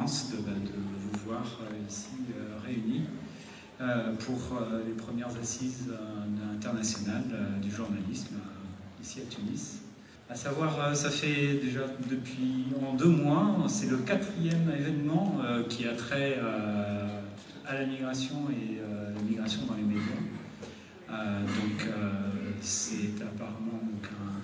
immense de vous voir ici réunis pour les premières assises internationales du journalisme ici à Tunis. À savoir, ça fait déjà depuis en 2 mois, c'est le 4e événement qui a trait à la migration et la migration dans les médias. C'est apparemment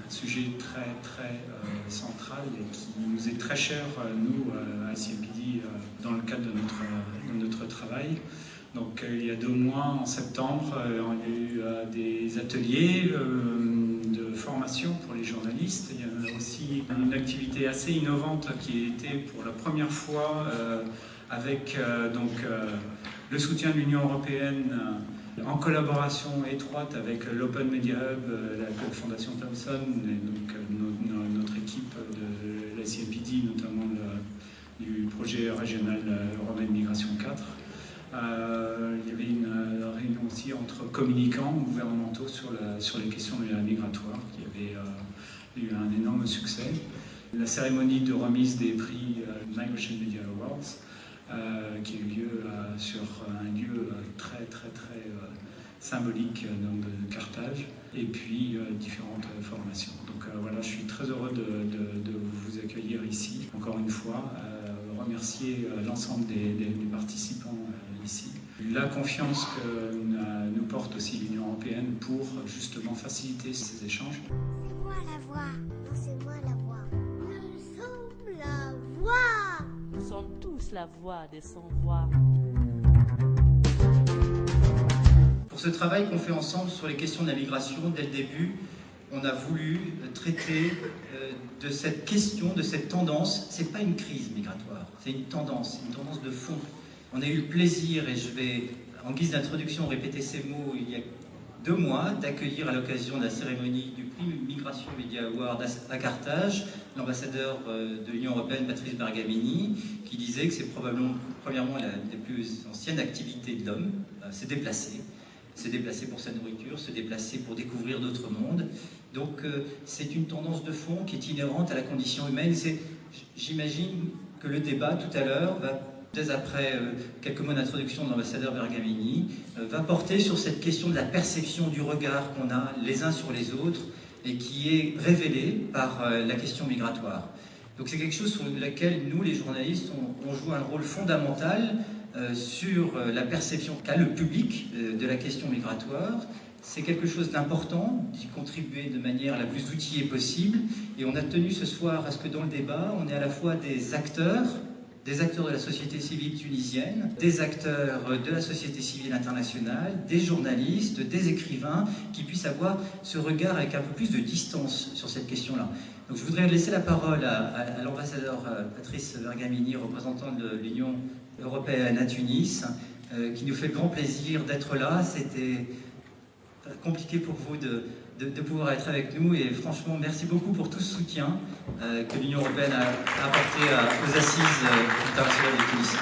un sujet très central et qui nous est très cher, nous, à ICMPD, dans le cadre de notre travail. Donc il y a 2 mois, en septembre, il y a eu des ateliers de formation pour les journalistes. Il y a aussi une activité assez innovante qui a été pour la première fois avec le soutien de l'Union européenne en collaboration étroite avec l'Open Media Hub, la Fondation Thomson et donc notre équipe de la CMPD, notamment du projet régional Euromed Migration 4. Il y avait une réunion aussi entre communicants gouvernementaux sur les questions migratoires qui avait eu un énorme succès. La cérémonie de remise des prix Migration Media Awards qui a eu lieu sur un lieu très symbolique de Carthage, et puis différentes formations. Donc voilà, je suis très heureux de vous accueillir ici, encore une fois, remercier l'ensemble des participants ici. La confiance que nous porte aussi l'Union européenne pour justement faciliter ces échanges. C'est moi la voix. Non, c'est moi la voix. Nous sommes la voix. Nous sommes tous la voix des sans-voix. Pour ce travail qu'on fait ensemble sur les questions de la migration, dès le début, on a voulu traiter de cette question, de cette tendance. C'est pas une crise migratoire, c'est une tendance de fond. On a eu le plaisir, et je vais, en guise d'introduction, répéter ces mots, il y a 2 mois, d'accueillir à l'occasion de la cérémonie du prix Migration Media Award à Carthage, l'ambassadeur de l'Union européenne, Patrice Bergamini, qui disait que c'est probablement, premièrement, une des plus anciennes activités de l'homme, se déplacer pour sa nourriture, se déplacer pour découvrir d'autres mondes. Donc c'est une tendance de fond qui est inhérente à la condition humaine. J'imagine que le débat tout à l'heure va, dès après quelques mots d'introduction de l'ambassadeur Bergamini, va porter sur cette question de la perception du regard qu'on a les uns sur les autres et qui est révélée par la question migratoire. Donc c'est quelque chose sur lequel nous, les journalistes, on joue un rôle fondamental sur la perception qu'a le public de la question migratoire. C'est quelque chose d'important, d'y contribuer de manière la plus outillée possible. Et on a tenu ce soir à ce que dans le débat, on ait à la fois des acteurs de la société civile tunisienne, des acteurs de la société civile internationale, des journalistes, des écrivains, qui puissent avoir ce regard avec un peu plus de distance sur cette question-là. Donc je voudrais laisser la parole à l'ambassadeur Patrice Bergamini, représentant de l'Union européenne à Tunis, qui nous fait le grand plaisir d'être là. C'était compliqué pour vous de pouvoir être avec nous, et franchement merci beaucoup pour tout ce soutien que l'Union européenne a apporté aux assises internationales de Tunis.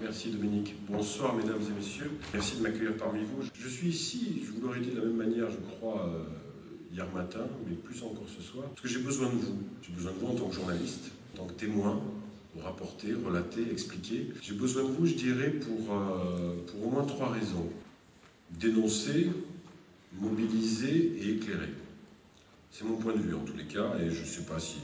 Merci Dominique. Bonsoir mesdames et messieurs. Merci de m'accueillir parmi vous. Je suis ici, je vous l'aurais dit de la même manière, je crois, hier matin, mais plus encore ce soir, parce que j'ai besoin de vous. J'ai besoin de vous en tant que journaliste, en tant que témoin, pour rapporter, relater, expliquer. J'ai besoin de vous, je dirais, pour au moins 3 raisons. Dénoncer, mobiliser et éclairer. C'est mon point de vue en tous les cas, et je ne sais pas si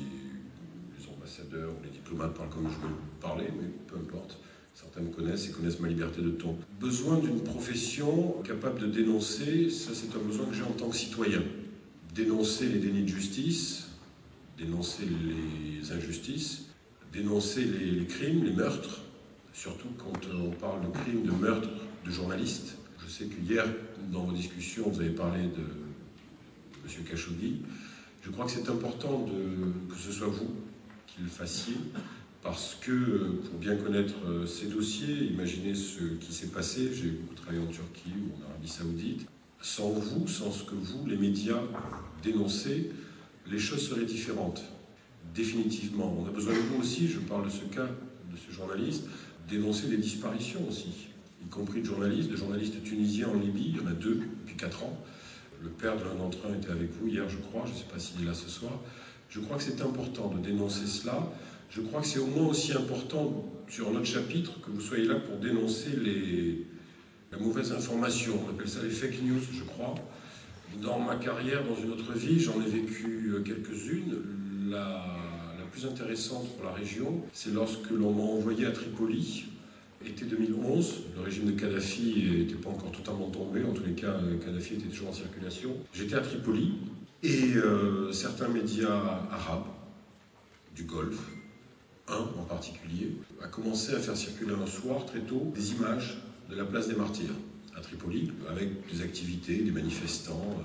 les ambassadeurs ou les diplomates parlent comme je veux parler, mais peu importe. Certains me connaissent et connaissent ma liberté de ton. Besoin d'une profession capable de dénoncer, ça c'est un besoin que j'ai en tant que citoyen. Dénoncer les dénis de justice, dénoncer les injustices, dénoncer les crimes, les meurtres, surtout quand on parle de crimes, de meurtres de journalistes. Je sais que hier, dans vos discussions, vous avez parlé de M. Khashoggi. Je crois que c'est important que ce soit vous qui le fassiez, parce que pour bien connaître ces dossiers, imaginez ce qui s'est passé. J'ai beaucoup travaillé en Turquie ou en Arabie Saoudite. Sans vous, sans ce que vous, les médias, dénoncez, les choses seraient différentes. Définitivement. On a besoin de vous aussi, je parle de ce cas, de ce journaliste, dénoncer des disparitions aussi, y compris de journalistes tunisiens en Libye. Il y en a 2 depuis 4 ans. Le père de l'un d'entre eux était avec vous hier, je crois. Je ne sais pas s'il est là ce soir. Je crois que c'est important de dénoncer cela, Je crois que c'est au moins aussi important sur notre chapitre que vous soyez là pour dénoncer la mauvaise information. On appelle ça les fake news, je crois. Dans ma carrière, dans une autre vie, j'en ai vécu quelques-unes. La plus intéressante pour la région, c'est lorsque l'on m'a envoyé à Tripoli, été 2011. Le régime de Kadhafi n'était pas encore totalement tombé, en tous les cas, Kadhafi était toujours en circulation. J'étais à Tripoli et certains médias arabes du Golfe, un en particulier, a commencé à faire circuler un soir très tôt des images de la place des Martyrs à Tripoli, avec des activités, des manifestants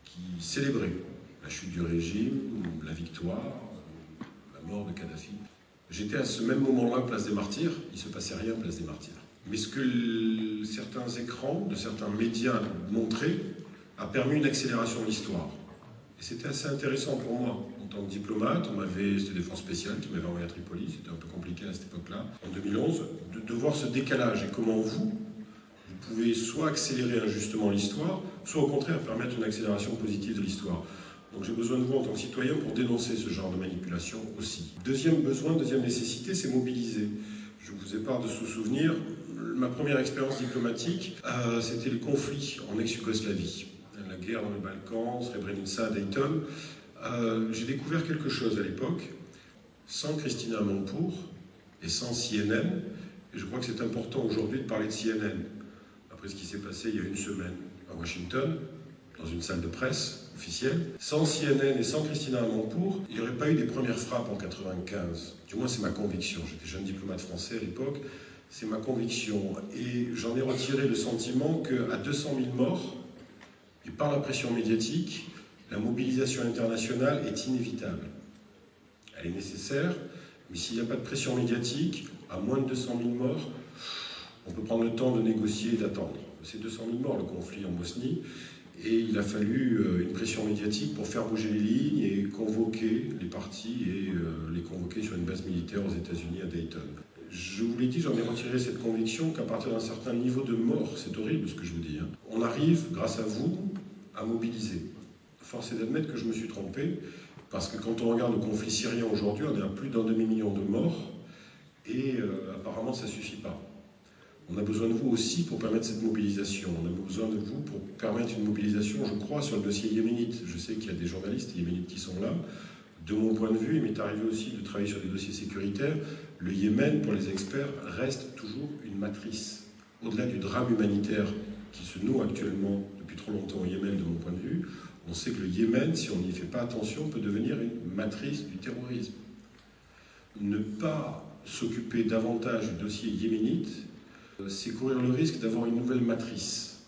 qui célébraient la chute du régime, la victoire, la mort de Kadhafi. J'étais à ce même moment-là, place des Martyrs, il ne se passait rien, place des Martyrs. Mais ce que certains écrans de certains médias montraient a permis une accélération de l'histoire. Et c'était assez intéressant pour moi, en tant que diplomate. C'était des forces spéciales qui m'avaient envoyé à Tripoli, c'était un peu compliqué à cette époque-là, en 2011, de voir ce décalage et comment vous pouvez soit accélérer injustement l'histoire, soit au contraire permettre une accélération positive de l'histoire. Donc j'ai besoin de vous en tant que citoyen pour dénoncer ce genre de manipulation aussi. Deuxième besoin, deuxième nécessité, c'est mobiliser. Je vous épare de sous-souvenirs. Ma première expérience diplomatique, c'était le conflit en ex-Yougoslavie. La guerre dans les Balkans, Srebrenica, Dayton. J'ai découvert quelque chose à l'époque, sans Christina Amanpour et sans CNN. Et je crois que c'est important aujourd'hui de parler de CNN. Après ce qui s'est passé il y a une semaine à Washington, dans une salle de presse officielle. Sans CNN et sans Christina Amanpour, il n'y aurait pas eu des premières frappes en 1995. Du moins, c'est ma conviction. J'étais jeune diplomate français à l'époque. C'est ma conviction. Et j'en ai retiré le sentiment qu'à 200 000 morts, et par la pression médiatique, la mobilisation internationale est inévitable. Elle est nécessaire, mais s'il n'y a pas de pression médiatique, à moins de 200 000 morts, on peut prendre le temps de négocier et d'attendre. C'est 200 000 morts, le conflit en Bosnie. Et il a fallu une pression médiatique pour faire bouger les lignes et convoquer les partis et les convoquer sur une base militaire aux États-Unis à Dayton. Je vous l'ai dit, j'en ai retiré cette conviction qu'à partir d'un certain niveau de mort, c'est horrible ce que je vous dis, on arrive, grâce à vous, à mobiliser. Force est d'admettre que je me suis trompé, parce que quand on regarde le conflit syrien aujourd'hui, on est à plus d'un demi-million de morts, et apparemment ça ne suffit pas. On a besoin de vous aussi pour permettre cette mobilisation. On a besoin de vous pour permettre une mobilisation, je crois, sur le dossier yéménite. Je sais qu'il y a des journalistes yéménites qui sont là. De mon point de vue, il m'est arrivé aussi de travailler sur des dossiers sécuritaires. Le Yémen, pour les experts, reste toujours une matrice. Au-delà du drame humanitaire qui se noue actuellement depuis trop longtemps au Yémen, de mon point de vue, on sait que le Yémen, si on n'y fait pas attention, peut devenir une matrice du terrorisme. Ne pas s'occuper davantage du dossier yéménite, c'est courir le risque d'avoir une nouvelle matrice,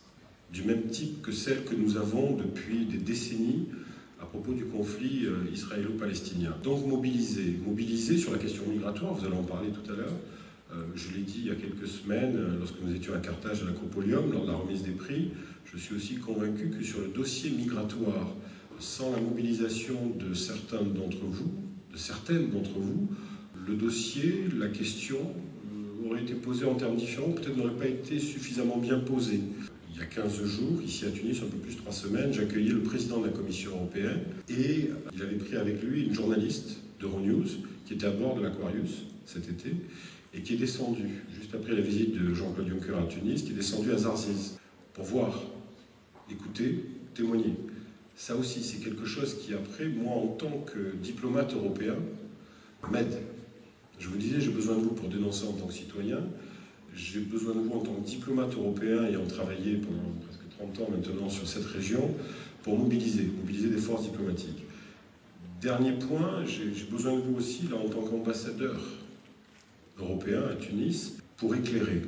du même type que celle que nous avons depuis des décennies à propos du conflit israélo-palestinien. Donc mobiliser sur la question migratoire, vous allez en parler tout à l'heure. Je l'ai dit il y a quelques semaines, lorsque nous étions à Carthage à l'Acropolium, lors de la remise des prix, je suis aussi convaincu que sur le dossier migratoire, sans la mobilisation de certaines d'entre vous, le dossier, la question aurait été posée en termes différents, peut-être n'aurait pas été suffisamment bien posée. Il y a 15 jours, ici à Tunis, un peu plus de 3 semaines, j'accueillais le président de la Commission européenne et il avait pris avec lui une journaliste d'Euronews qui était à bord de l'Aquarius cet été et qui est descendue, juste après la visite de Jean-Claude Juncker à Tunis, qui est descendue à Zarzis pour voir, écouter, témoigner. Ça aussi, c'est quelque chose qui, après, moi, en tant que diplomate européen, m'aide. Je vous disais, j'ai besoin de vous pour dénoncer en tant que citoyen. J'ai besoin de vous en tant que diplomate européen ayant travaillé pendant presque 30 ans maintenant sur cette région pour mobiliser des forces diplomatiques. Dernier point, j'ai besoin de vous aussi, là, en tant qu'ambassadeur européen à Tunis, pour éclairer,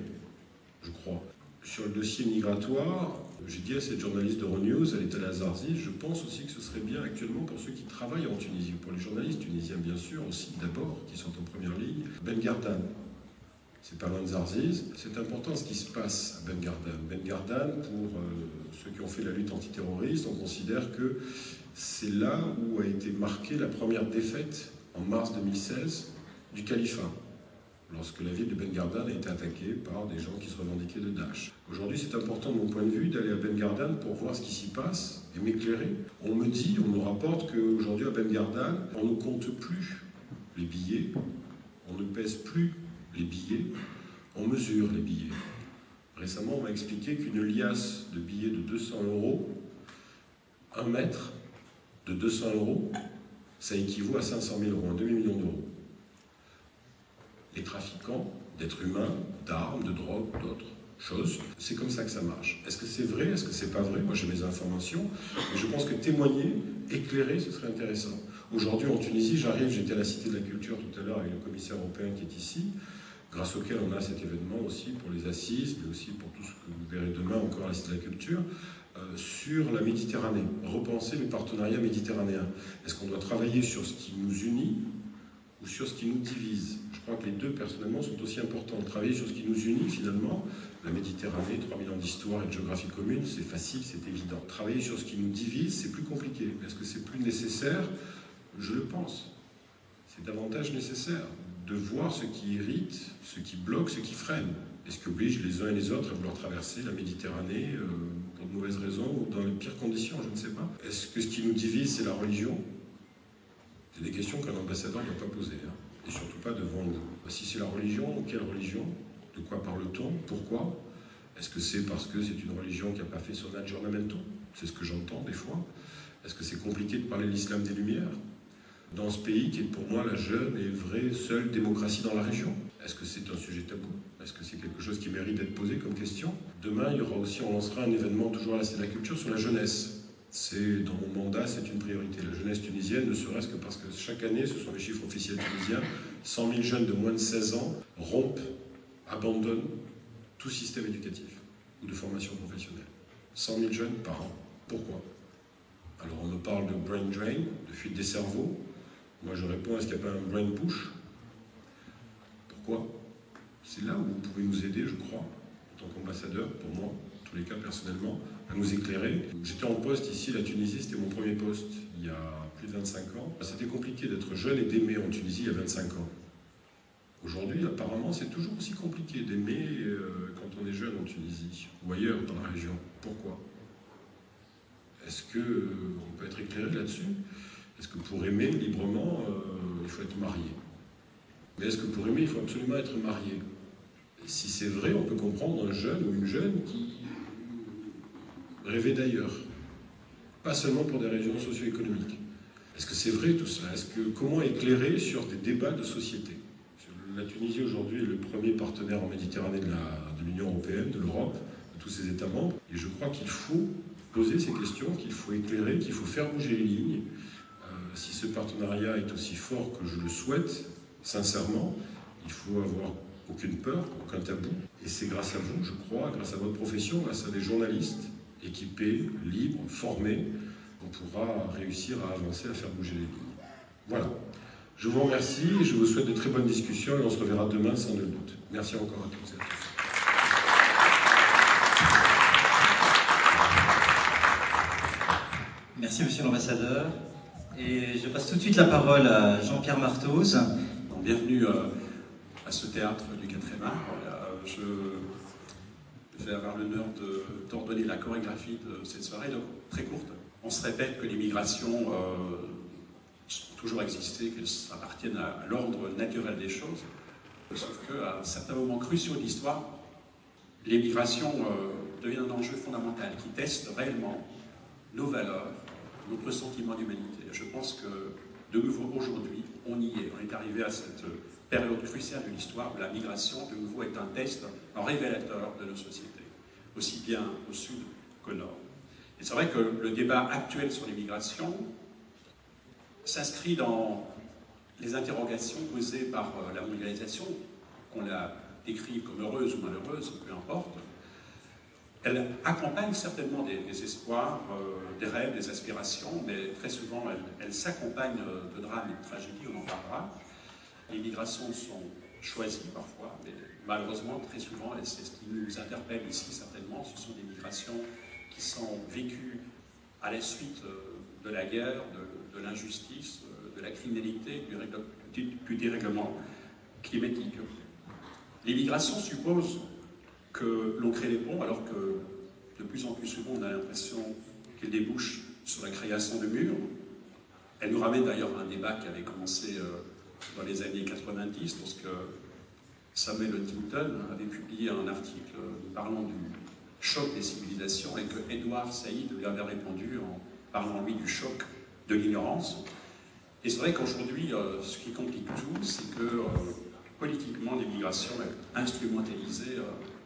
je crois. Sur le dossier migratoire, j'ai dit à cette journaliste d'Euronews, elle est allée à Zarzis, je pense aussi que ce serait bien actuellement pour ceux qui travaillent en Tunisie, pour les journalistes tunisiens bien sûr, aussi d'abord, qui sont en première ligne, Ben Gardan. C'est pas loin de Zarzis. C'est important ce qui se passe à Ben Gardan. Ben Gardan, pour ceux qui ont fait la lutte antiterroriste, on considère que c'est là où a été marquée la première défaite, en mars 2016, du califat. lorsque la ville de Ben Gardan a été attaquée par des gens qui se revendiquaient de Daesh. Aujourd'hui, c'est important de mon point de vue d'aller à Ben Gardan pour voir ce qui s'y passe et m'éclairer. On me rapporte qu'aujourd'hui à Ben Gardan, on ne compte plus les billets, on ne pèse plus les billets, on mesure les billets. Récemment, on m'a expliqué qu'une liasse de billets de 200 €, 1 mètre de 200 €, ça équivaut à 500 000 €, un demi-million d'euros. Les trafiquants d'êtres humains, d'armes, de drogue, d'autres choses, c'est comme ça que ça marche. Est-ce que c'est vrai? Est-ce que c'est pas vrai? Moi j'ai mes informations, mais je pense que témoigner, éclairer, ce serait intéressant. Aujourd'hui en Tunisie, j'étais à la Cité de la Culture tout à l'heure avec le commissaire européen qui est ici, grâce auquel on a cet événement aussi pour les assises, mais aussi pour tout ce que vous verrez demain encore à la Cité de la Culture, sur la Méditerranée, repenser le partenariat méditerranéen. Est-ce qu'on doit travailler sur ce qui nous unit ou sur ce qui nous divise? Je crois que les deux, personnellement, sont aussi importants. Travailler sur ce qui nous unit, finalement, la Méditerranée, 3000 ans d'histoire et de géographie commune, c'est facile, c'est évident. Travailler sur ce qui nous divise, c'est plus compliqué. Est-ce que c'est plus nécessaire? Je le pense. C'est davantage nécessaire de voir ce qui irrite, ce qui bloque, ce qui freine. Et ce qui oblige les uns et les autres à vouloir traverser la Méditerranée pour de mauvaises raisons ou dans les pires conditions, je ne sais pas. Est-ce que ce qui nous divise, c'est la religion? C'est des questions qu'un ambassadeur ne doit pas poser, hein, et surtout pas devant nous. Si c'est la religion, quelle religion? De quoi parle-t-on? Pourquoi? Est-ce que c'est parce que c'est une religion qui n'a pas fait son aggiornamento? C'est ce que j'entends des fois. Est-ce que c'est compliqué de parler de l'islam des Lumières dans ce pays qui est pour moi la jeune et vraie seule démocratie dans la région? Est-ce que c'est un sujet tabou? Est-ce que c'est quelque chose qui mérite d'être posé comme question? Demain, il y aura aussi, on lancera un événement toujours à la Cité de la Culture sur la jeunesse. C'est, dans mon mandat, c'est une priorité. La jeunesse tunisienne, ne serait-ce que parce que chaque année, ce sont les chiffres officiels tunisiens, 100 000 jeunes de moins de 16 ans rompent, abandonnent tout système éducatif ou de formation professionnelle. 100 000 jeunes par an. Pourquoi? Alors on me parle de brain drain, de fuite des cerveaux. Moi je réponds, est-ce qu'il n'y a pas un brain push? Pourquoi? C'est là où vous pouvez nous aider, je crois, en tant qu'ambassadeur, pour moi, en tous les cas personnellement, à nous éclairer. J'étais en poste ici, la Tunisie, c'était mon premier poste, il y a plus de 25 ans. C'était compliqué d'être jeune et d'aimer en Tunisie il y a 25 ans. Aujourd'hui, apparemment, c'est toujours aussi compliqué d'aimer quand on est jeune en Tunisie, ou ailleurs dans la région. Pourquoi? Est-ce qu'on peut être éclairé là-dessus? Est-ce que pour aimer librement, il faut être marié? Mais est-ce que pour aimer, il faut absolument être marié? Si c'est vrai, on peut comprendre un jeune ou une jeune qui rêvait d'ailleurs. Pas seulement pour des raisons socio-économiques. Est-ce que c'est vrai tout cela? Comment éclairer sur des débats de société? La Tunisie aujourd'hui est le premier partenaire en Méditerranée de l'Union européenne, de l'Europe, de tous ses États membres. Et je crois qu'il faut poser ces questions, qu'il faut éclairer, qu'il faut faire bouger les lignes. Si ce partenariat est aussi fort que je le souhaite, sincèrement, il faut avoir aucune peur, aucun tabou. Et c'est grâce à vous, je crois, grâce à votre profession, grâce à des journalistes équipés, libres, formés, on pourra réussir à avancer, à faire bouger les lignes. Voilà. Je vous remercie et je vous souhaite de très bonnes discussions et on se reverra demain sans nul doute. Merci encore à tous et à tous. Merci Monsieur l'Ambassadeur. Et je passe tout de suite la parole à Jean-Pierre Martos. Bienvenue à ce théâtre du 4e art. Je vais avoir l'honneur d'ordonner la chorégraphie de cette soirée, donc très courte. On se répète que les migrations ont toujours existé, qu'elles appartiennent à l'ordre naturel des choses. Sauf qu'à certains moments cruciaux de l'histoire, les migrations deviennent un enjeu fondamental qui teste réellement nos valeurs, notre sentiment d'humanité. Je pense que, de nouveau, aujourd'hui, on y est. On est arrivé à cette période cruciale de l'histoire où la migration, de nouveau, est un test, un révélateur de nos sociétés, aussi bien au sud qu'au nord. Et c'est vrai que le débat actuel sur les migrations s'inscrit dans les interrogations posées par la mondialisation, qu'on la décrive comme heureuse ou malheureuse, peu importe. Elle accompagne certainement des espoirs, des rêves, des aspirations, mais très souvent elle s'accompagne de drames et de tragédies, on en parlera. Les migrations sont choisies parfois, mais malheureusement très souvent, et c'est ce qui nous interpelle ici certainement, ce sont des migrations qui sont vécues à la suite de la guerre, de l'injustice, de la criminalité, du dérèglement climatique. L'immigration suppose que l'on crée des ponts, alors que de plus en plus souvent on a l'impression qu'elle débouche sur la création de murs. Elle nous ramène d'ailleurs à un débat qui avait commencé dans les années 90, lorsque Samuel Huntington avait publié un article parlant du choc des civilisations et que Edward Said lui avait répondu en parlant lui du choc de l'ignorance. Et c'est vrai qu'aujourd'hui, ce qui complique tout, c'est que politiquement, l'immigration est instrumentalisée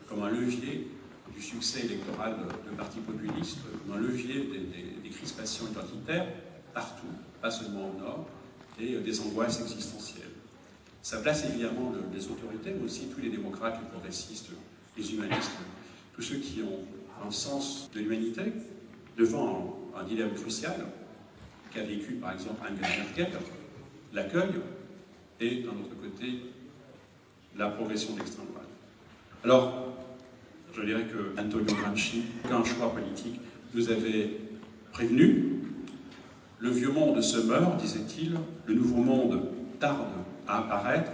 comme un levier du succès électoral de partis populistes, comme un levier des crispations identitaires partout, pas seulement au Nord, et des angoisses existentielles. Ça place évidemment les autorités, mais aussi tous les démocrates, les progressistes, les humanistes, tous ceux qui ont un sens de l'humanité, devant un dilemme crucial qu'a vécu par exemple Angela Merkel, l'accueil, et d'un autre côté, la progression de l'extrême droite. Alors, je dirais que Antonio Gramsci, qu'un choix politique, nous avait prévenu. Le vieux monde se meurt, disait-il, le nouveau monde tarde à apparaître,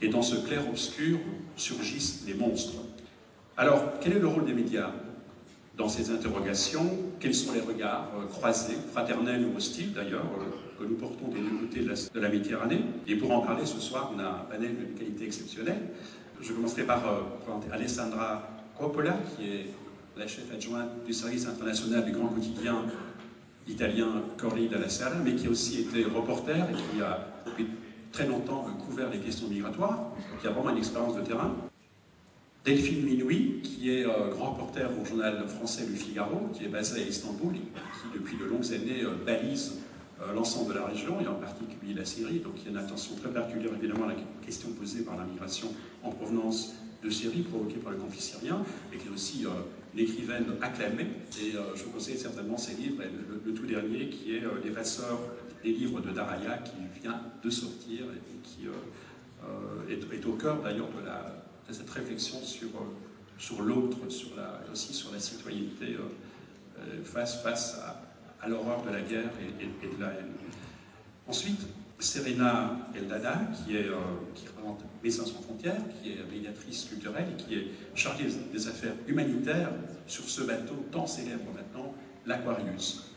et dans ce clair-obscur surgissent les monstres. Alors, quel est le rôle des médias dans ces interrogations? Quels sont les regards croisés, fraternels ou hostiles d'ailleurs, que nous portons des deux côtés de la Méditerranée? Et pour en parler ce soir, on a un panel d'une qualité exceptionnelle. Je commencerai par présenter Alessandra Coppola, qui est la chef adjointe du service international du grand quotidien italien Corriere della Sera, mais qui a aussi été reporter et qui a depuis très longtemps couvert les questions migratoires, qui a vraiment une expérience de terrain. Delphine Minoui, qui est grand reporter au journal français Le Figaro, qui est basé à Istanbul, qui depuis de longues années balise l'ensemble de la région, et en particulier la Syrie, donc il y a une attention très particulière évidemment à la question posée par la migration en provenance de Syrie, provoquée par le conflit syrien, et qui est aussi une écrivaine acclamée, et je conseille certainement ses livres, et le tout dernier qui est L'Effaceur, les livres de Daraya, qui vient de sortir, et qui est au cœur d'ailleurs de cette réflexion sur l'autre, aussi sur la citoyenneté face à l'horreur de la guerre et de la haine. Ensuite, Serena Eldada, qui représente Médecins sans frontières, qui est médiatrice culturelle et qui est chargée des affaires humanitaires sur ce bateau tant célèbre maintenant, l'Aquarius.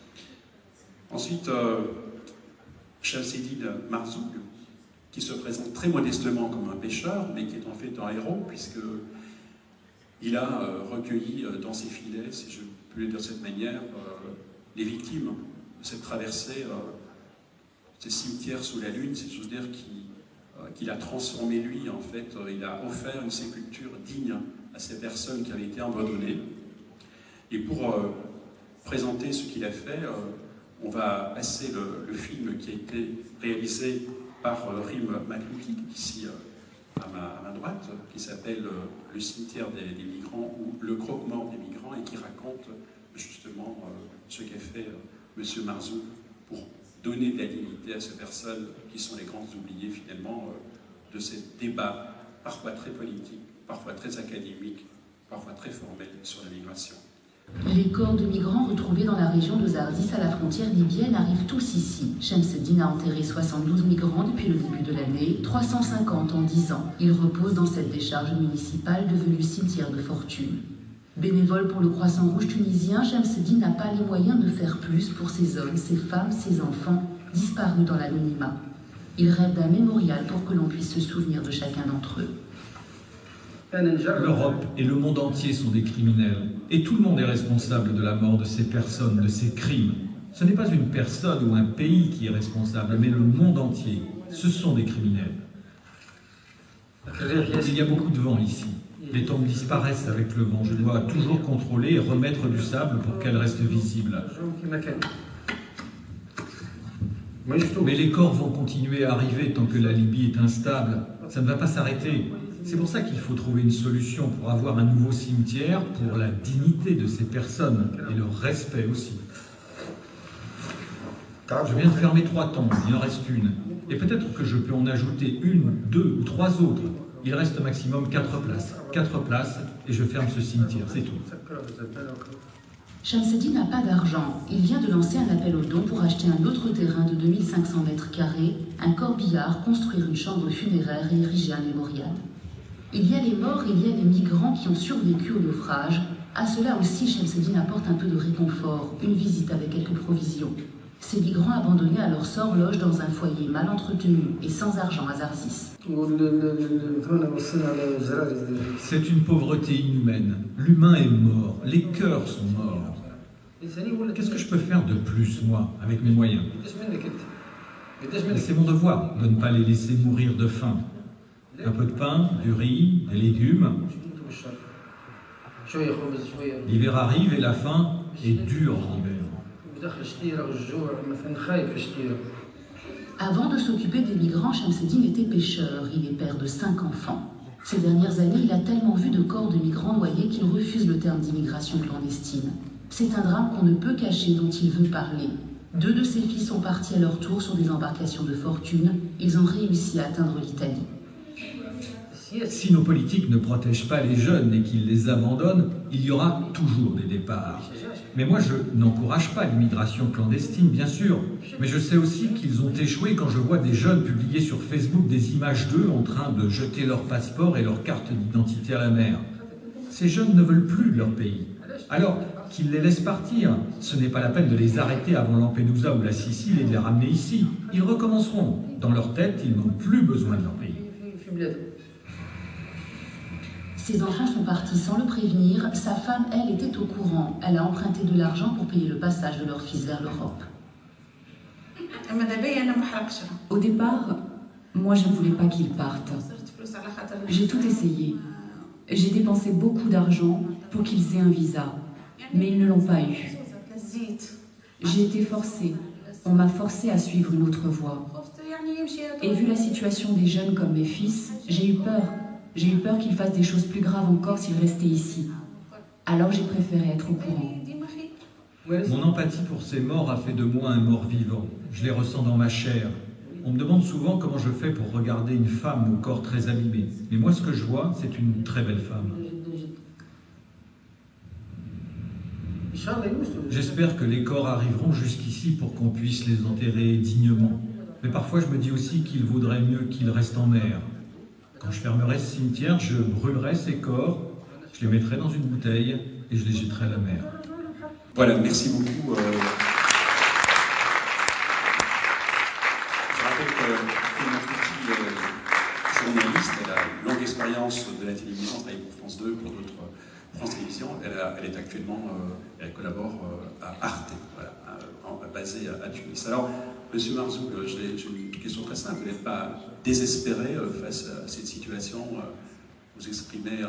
Ensuite, Shamseddine Marzouk, qui se présente très modestement comme un pêcheur, mais qui est en fait un héros, puisqu'il a recueilli dans ses filets, si je peux le dire de cette manière, les victimes de cette traversée, ces cimetières sous la lune, si j'ose dire, qu'il a transformé lui, en fait, il a offert une sépulture digne à ces personnes qui avaient été abandonnées. Et pour présenter ce qu'il a fait, on va passer le film qui a été réalisé par Rim Maklouki, ici à ma droite, qui s'appelle Le cimetière des migrants ou Le croque-mort des migrants, et qui raconte justement ce qu'a fait M. Marzouk pour donner de la dignité à ces personnes qui sont les grandes oubliées finalement de ces débats parfois très politiques, parfois très académiques, parfois très formels sur la migration. Les corps de migrants retrouvés dans la région de Zardis à la frontière libyenne arrivent tous ici. Shamseddine a enterré 72 migrants depuis le début de l'année, 350 en 10 ans. Ils reposent dans cette décharge municipale devenue cimetière de fortune. Bénévole pour le Croissant Rouge tunisien, Shamseddine n'a pas les moyens de faire plus pour ces hommes, ces femmes, ces enfants disparus dans l'anonymat. Il rêve d'un mémorial pour que l'on puisse se souvenir de chacun d'entre eux. L'Europe et le monde entier sont des criminels. Et tout le monde est responsable de la mort de ces personnes, de ces crimes. Ce n'est pas une personne ou un pays qui est responsable, mais le monde entier. Ce sont des criminels. Il y a beaucoup de vent ici. Les tombes disparaissent avec le vent. Je dois toujours contrôler et remettre du sable pour qu'elles restent visibles. Mais les corps vont continuer à arriver tant que la Libye est instable. Ça ne va pas s'arrêter. C'est pour ça qu'il faut trouver une solution pour avoir un nouveau cimetière, pour la dignité de ces personnes et leur respect aussi. Je viens de fermer 3 tombes, il en reste une. Et peut-être que je peux en ajouter 1, 2 ou 3 autres. Il reste maximum 4 places. 4 places et je ferme ce cimetière, c'est tout. Shamseddine n'a pas d'argent. Il vient de lancer un appel aux dons pour acheter un autre terrain de 2500 mètres carrés, un corbillard, construire une chambre funéraire et ériger un mémorial. Il y a les morts, il y a les migrants qui ont survécu au naufrage. À cela aussi, Shamseddine apporte un peu de réconfort, une visite avec quelques provisions. Ces migrants abandonnés à leur sort logent dans un foyer mal entretenu et sans argent à Zarzis. C'est une pauvreté inhumaine. L'humain est mort, les cœurs sont morts. Qu'est-ce que je peux faire de plus, moi, avec mes moyens? C'est mon devoir de ne pas les laisser mourir de faim. Un peu de pain, du riz, des légumes. L'hiver arrive et la faim est dure en hiver. Avant de s'occuper des migrants, Shamseddine était pêcheur. Il est père de 5 enfants. Ces dernières années, il a tellement vu de corps de migrants noyés qu'il refuse le terme d'immigration clandestine. C'est un drame qu'on ne peut cacher, dont il veut parler. 2 de ses filles sont partis à leur tour sur des embarcations de fortune. Ils ont réussi à atteindre l'Italie. Si nos politiques ne protègent pas les jeunes et qu'ils les abandonnent, il y aura toujours des départs. Mais moi, je n'encourage pas l'immigration clandestine, bien sûr. Mais je sais aussi qu'ils ont échoué quand je vois des jeunes publier sur Facebook des images d'eux en train de jeter leur passeport et leur carte d'identité à la mer. Ces jeunes ne veulent plus de leur pays. Alors, qu'ils les laissent partir. Ce n'est pas la peine de les arrêter avant Lampedusa ou la Sicile et de les ramener ici. Ils recommenceront. Dans leur tête, ils n'ont plus besoin de leur pays. Ses enfants sont partis sans le prévenir. Sa femme, elle, était au courant. Elle a emprunté de l'argent pour payer le passage de leur fils vers l'Europe. Au départ, moi je ne voulais pas qu'ils partent. J'ai tout essayé. J'ai dépensé beaucoup d'argent pour qu'ils aient un visa, mais ils ne l'ont pas eu. J'ai été forcée. On m'a forcée à suivre une autre voie. Et vu la situation des jeunes comme mes fils, j'ai eu peur. J'ai eu peur qu'ils fassent des choses plus graves encore s'ils restaient ici. Alors j'ai préféré être au courant. Mon empathie pour ces morts a fait de moi un mort vivant. Je les ressens dans ma chair. On me demande souvent comment je fais pour regarder une femme au corps très abîmé. Mais moi, ce que je vois, c'est une très belle femme. J'espère que les corps arriveront jusqu'ici pour qu'on puisse les enterrer dignement. Mais parfois, je me dis aussi qu'il vaudrait mieux qu'ils restent en mer. Quand je fermerai ce cimetière, je brûlerai ces corps, je les mettrai dans une bouteille et je les jetterai à la mer. Voilà, merci beaucoup. Je rappelle que notre petite journaliste, elle a une longue expérience de la télévision, elle travaille pour France 2, pour d'autres France Télévisions. Elle est actuellement, elle collabore à Arte, voilà, basée à Tunis. Alors, Monsieur Marzouk, j'ai une question très simple. Vous n'êtes pas désespéré face à cette situation? Vous exprimez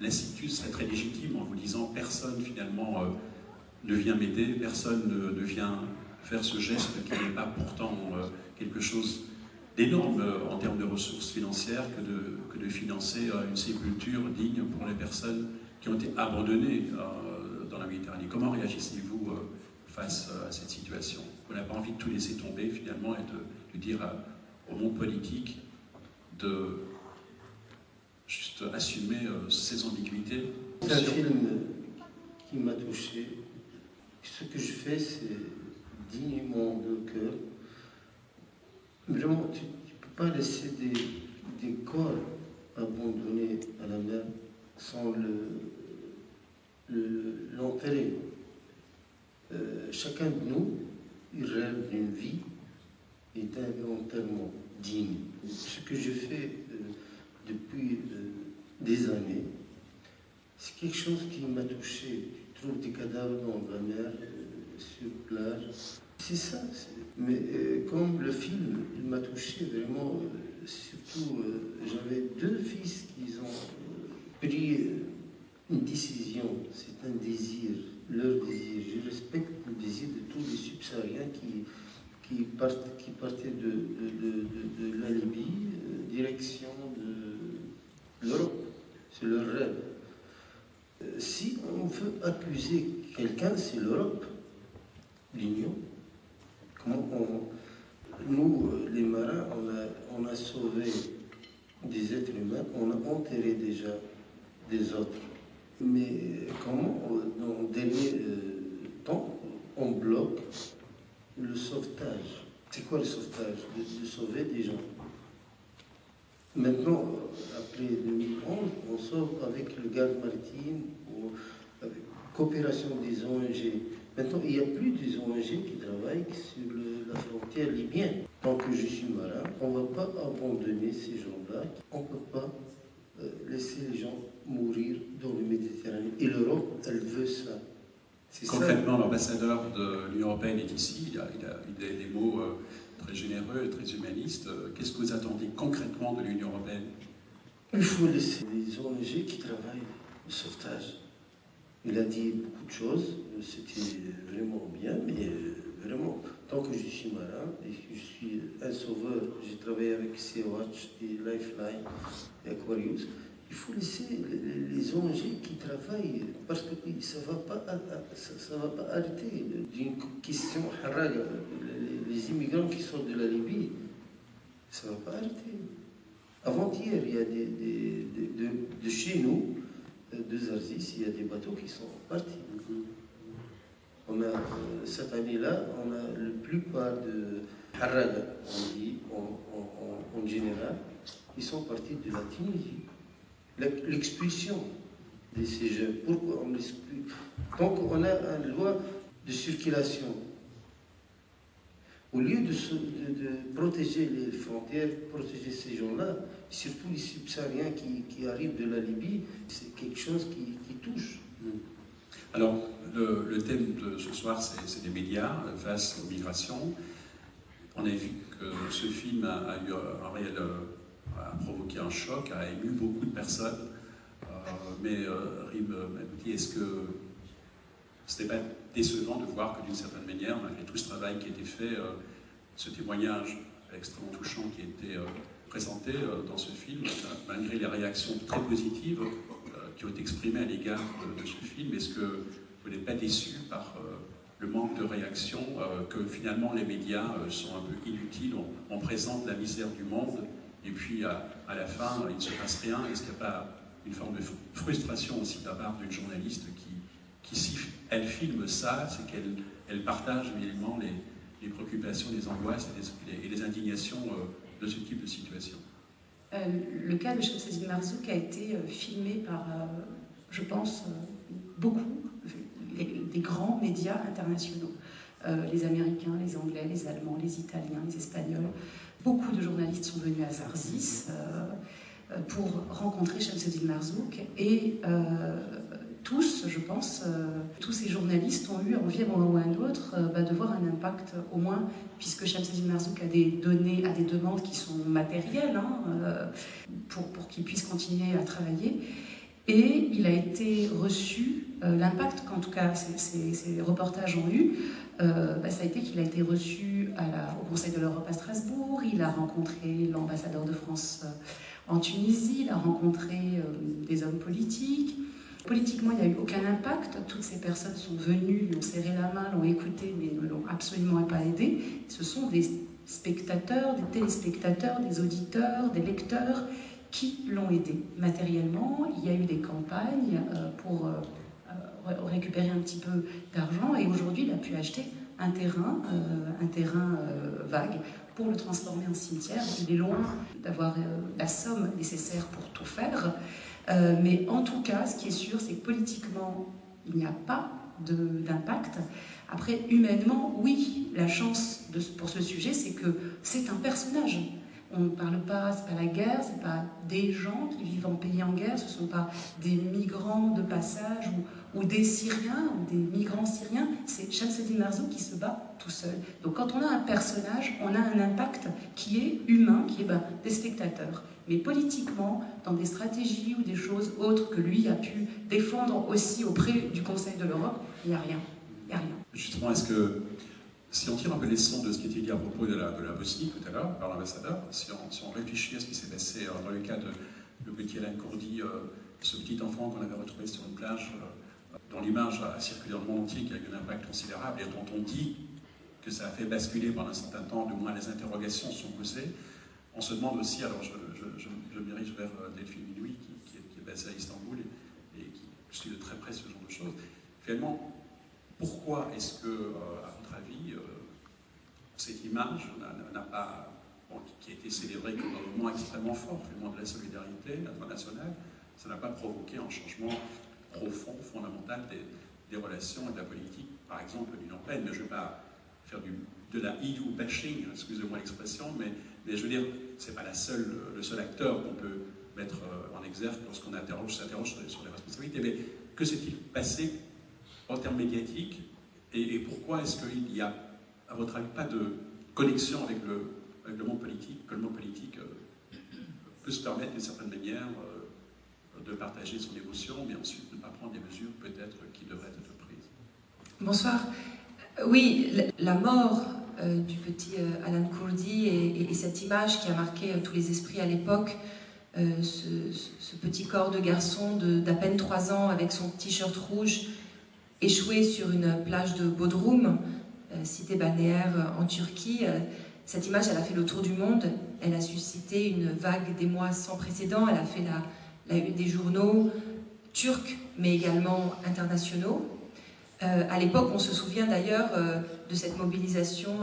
l'inquiétude serait très légitime en vous disant personne finalement ne vient m'aider, personne ne vient faire ce geste qui n'est pas pourtant quelque chose d'énorme en termes de ressources financières que de financer une sépulture digne pour les personnes qui ont été abandonnées dans la Méditerranée. Comment réagissez-vous face à cette situation? On n'a pas envie de tout laisser tomber finalement et de dire au monde politique de juste assumer ces ambiguïtés. C'est un film qui m'a touché. Ce que je fais, c'est dignement de cœur. Vraiment, tu ne peux pas laisser des corps abandonnés à la mer sans l'enterrer. Chacun de nous, il rêve d'une vie et d'un enterrement digne. Ce que je fais depuis des années, c'est quelque chose qui m'a touché. Tu trouves des cadavres dans la mer, sur plage. C'est ça. Mais comme le film, il m'a touché vraiment. Surtout, j'avais 2 fils qui ont pris une décision. C'est un désir, leur désir. Je respecte le désir de tous les subsahariens qui partaient de la Libye, direction de l'Europe. C'est leur rêve. Si on veut accuser quelqu'un, c'est l'Europe, l'Union. Nous, les marins, on a sauvé des êtres humains, on a enterré déjà des autres. Mais comment, dans le dernier temps, on bloque le sauvetage? C'est quoi le sauvetage? De sauver des gens. Maintenant, après 2011, on sort avec le garde maritime, avec coopération des ONG. Maintenant, il n'y a plus des ONG qui travaillent sur la frontière libyenne. Tant que je suis marin, on ne va pas abandonner ces gens-là. On ne peut pas laisser les gens mourir dans le Méditerranée. Et l'Europe, elle veut ça. Concrètement, l'ambassadeur de l'Union européenne est ici. Il a des mots très généreux et très humanistes. Qu'est-ce que vous attendez concrètement de l'Union européenne? Il faut laisser les ONG qui travaillent au sauvetage. Il a dit beaucoup de choses, c'était vraiment bien, mais vraiment, tant que je suis marin et que je suis un sauveur, j'ai travaillé avec Sea-Watch et Lifeline et Aquarius, il faut laisser les ONG qui travaillent, parce que ça ne va pas arrêter. D'une question, les immigrants qui sortent de la Libye, ça ne va pas arrêter. Avant-hier, il y a de chez nous, de Zarzis, il y a des bateaux qui sont partis. On a, cette année-là, on a la plupart de Harraga, on dit en général, ils sont partis de la Tunisie. L'expulsion de ces jeunes, pourquoi on l'expulse? Donc on a une loi de circulation. Au lieu de protéger les frontières, protéger ces gens-là, surtout les subsahariens qui arrivent de la Libye, c'est quelque chose qui touche. Alors, le thème de ce soir, c'est des médias face aux migrations. On a vu que ce film a provoqué un choc, a ému beaucoup de personnes. Mais Rime Mahmoudi, est-ce que ce n'est pas décevant de voir que d'une certaine manière, malgré tout ce travail qui a été fait, ce témoignage extrêmement touchant qui a été présenté dans ce film, malgré les réactions très positives qui ont été exprimées à l'égard de ce film, est-ce que vous n'êtes pas déçu par le manque de réaction, que finalement les médias sont un peu inutiles, on présente la misère du monde, et puis à la fin, il ne se passe rien? Est-ce qu'il n'y a pas une forme de frustration aussi de la part d'une journaliste qui si elle filme ça, c'est qu'elle partage évidemment les préoccupations, les angoisses et les indignations de ce type de situation? Le cas de Chemseddine Marzouk a été filmé par, je pense, beaucoup des grands médias internationaux. Les Américains, les Anglais, les Allemands, les Italiens, les Espagnols. Beaucoup de journalistes sont venus à Zarzis pour rencontrer Chemseddine Marzouk et tous, je pense, tous ces journalistes ont eu envie à un moment ou à un autre de voir un impact au moins, puisque Chemseddine Marzouk a des demandes qui sont matérielles pour qu'il puisse continuer à travailler. Et il a été reçu, l'impact qu'en tout cas ces reportages ont eu, ça a été qu'il a été reçu au Conseil de l'Europe à Strasbourg, il a rencontré l'ambassadeur de France en Tunisie, il a rencontré des hommes politiques. Politiquement, il n'y a eu aucun impact. Toutes ces personnes sont venues, lui ont serré la main, l'ont écouté, mais ne l'ont absolument pas aidé. Ce sont des spectateurs, des téléspectateurs, des auditeurs, des lecteurs qui l'ont aidé matériellement. Il y a eu des campagnes pour récupérer un petit peu d'argent et aujourd'hui, il a pu acheter un terrain vague pour le transformer en cimetière. Il est loin d'avoir la somme nécessaire pour tout faire. Mais en tout cas, ce qui est sûr, c'est que politiquement, il n'y a pas d'impact. Après, humainement, oui, la chance pour ce sujet, c'est que c'est un personnage. On ne parle pas, c'est pas la guerre, c'est pas des gens qui vivent en pays en guerre, ce ne sont pas des migrants de passage ou des Syriens ou des migrants syriens, c'est Chemseddine Marzouk qui se bat tout seul. Donc quand on a un personnage, on a un impact qui est humain, qui est des spectateurs. Mais politiquement, dans des stratégies ou des choses autres que lui a pu défendre aussi auprès du Conseil de l'Europe, il n'y a rien. Il n'y a rien. Justement, est-ce que, si on tire un peu les leçons de ce qui était dit à propos de la Bosnie tout à l'heure par l'ambassadeur, si on réfléchit à ce qui s'est passé dans le cas de petit Alain Courdi, ce petit enfant qu'on avait retrouvé sur une plage, dont l'image a circulé dans le monde entier, qui a eu un impact considérable et dont on dit que ça a fait basculer pendant un certain temps, du moins les interrogations sont posées. On se demande aussi, alors je me dirige vers Delphine Minoui, qui est basée à Istanbul et qui suit de très près ce genre de choses. Finalement, pourquoi est-ce que, à votre avis, cette image n'a pas qui a été célébré comme un moment extrêmement fort, le moment de la solidarité internationale, ça n'a pas provoqué un changement profond, fondamental des relations et de la politique, par exemple, de l'Union européenne. Mais je ne vais pas faire de la EU bashing, excusez-moi l'expression, mais je veux dire, ce n'est pas le seul acteur qu'on peut mettre en exergue lorsqu'on s'interroge sur les responsabilités. Mais que s'est-il passé en termes médiatiques et pourquoi est-ce qu'il n'y a, à votre avis, pas de connexion avec le monde politique, que le monde politique peut se permettre d'une certaine manière de partager son émotion, mais ensuite de ne pas prendre des mesures peut-être qui devraient être prises. Bonsoir. Oui, la mort du petit Alan Kurdi et cette image qui a marqué tous les esprits à l'époque, ce petit corps de garçon d'à peine 3 ans avec son t-shirt rouge échoué sur une plage de Bodrum, cité balnéaire en Turquie. Cette image, elle a fait le tour du monde, elle a suscité une vague d'émoi sans précédent, elle a fait la une des journaux turcs, mais également internationaux. À l'époque, on se souvient d'ailleurs de cette mobilisation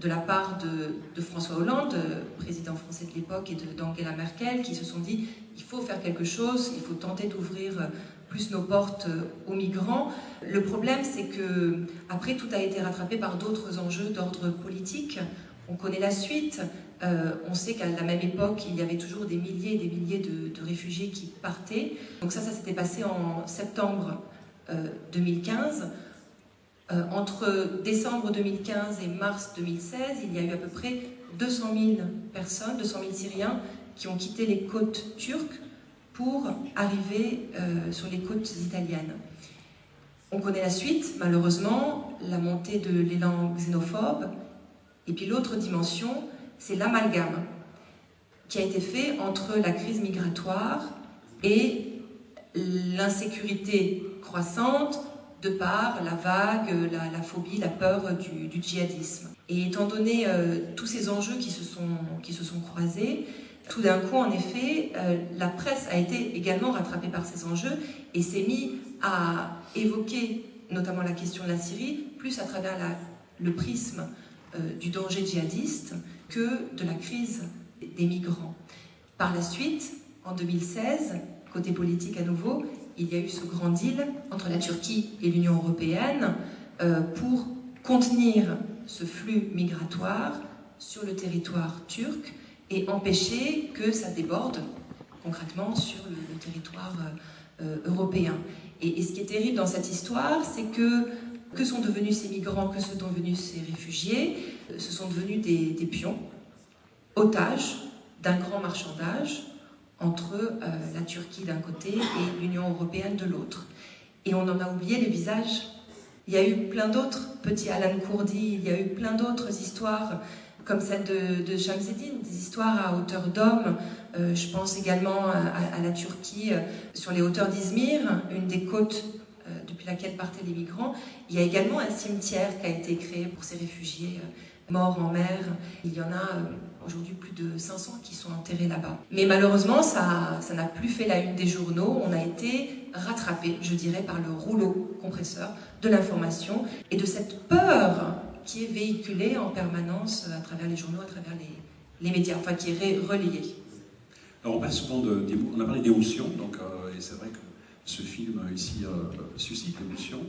de la part de François Hollande, président français de l'époque, et d'Angela Merkel, qui se sont dit il faut faire quelque chose, il faut tenter d'ouvrir plus nos portes aux migrants. Le problème, c'est que après, tout a été rattrapé par d'autres enjeux d'ordre politique. On connaît la suite. On sait qu'à la même époque, il y avait toujours des milliers et des milliers de réfugiés qui partaient. Donc ça s'était passé en septembre 2015. Entre décembre 2015 et mars 2016, il y a eu à peu près 200 000 personnes, 200 000 Syriens qui ont quitté les côtes turques pour arriver sur les côtes italiennes. On connaît la suite, malheureusement, la montée de l'élan xénophobe. Et puis l'autre dimension, c'est l'amalgame qui a été fait entre la crise migratoire et l'insécurité croissante de par la vague, la phobie, la peur du djihadisme. Et étant donné tous ces enjeux qui se sont croisés, tout d'un coup, en effet, la presse a été également rattrapée par ces enjeux et s'est mise à évoquer notamment la question de la Syrie, plus à travers le prisme du danger djihadiste que de la crise des migrants. Par la suite, en 2016, côté politique à nouveau, il y a eu ce grand deal entre la Turquie et l'Union européenne pour contenir ce flux migratoire sur le territoire turc et empêcher que ça déborde concrètement sur le territoire européen. Et ce qui est terrible dans cette histoire, c'est que sont devenus ces migrants, que sont devenus ces réfugiés? Ce sont devenus des pions, otages d'un grand marchandage entre la Turquie d'un côté et l'Union européenne de l'autre. Et on en a oublié les visages. Il y a eu plein d'autres petits Alan Kurdi, il y a eu plein d'autres histoires comme celle de Shamseddine, des histoires à hauteur d'homme. Je pense également à la Turquie, sur les hauteurs d'Izmir, une des côtes depuis laquelle partaient les migrants. Il y a également un cimetière qui a été créé pour ces réfugiés morts en mer. Il y en a aujourd'hui plus de 500 qui sont enterrés là-bas. Mais malheureusement, ça n'a plus fait la une des journaux. On a été rattrapé, je dirais, par le rouleau compresseur de l'information et de cette peur qui est véhiculée en permanence à travers les journaux, à travers les médias, enfin qui est relayée. Alors on parle souvent on a parlé d'émotion, donc et c'est vrai que ce film ici suscite l'émotion,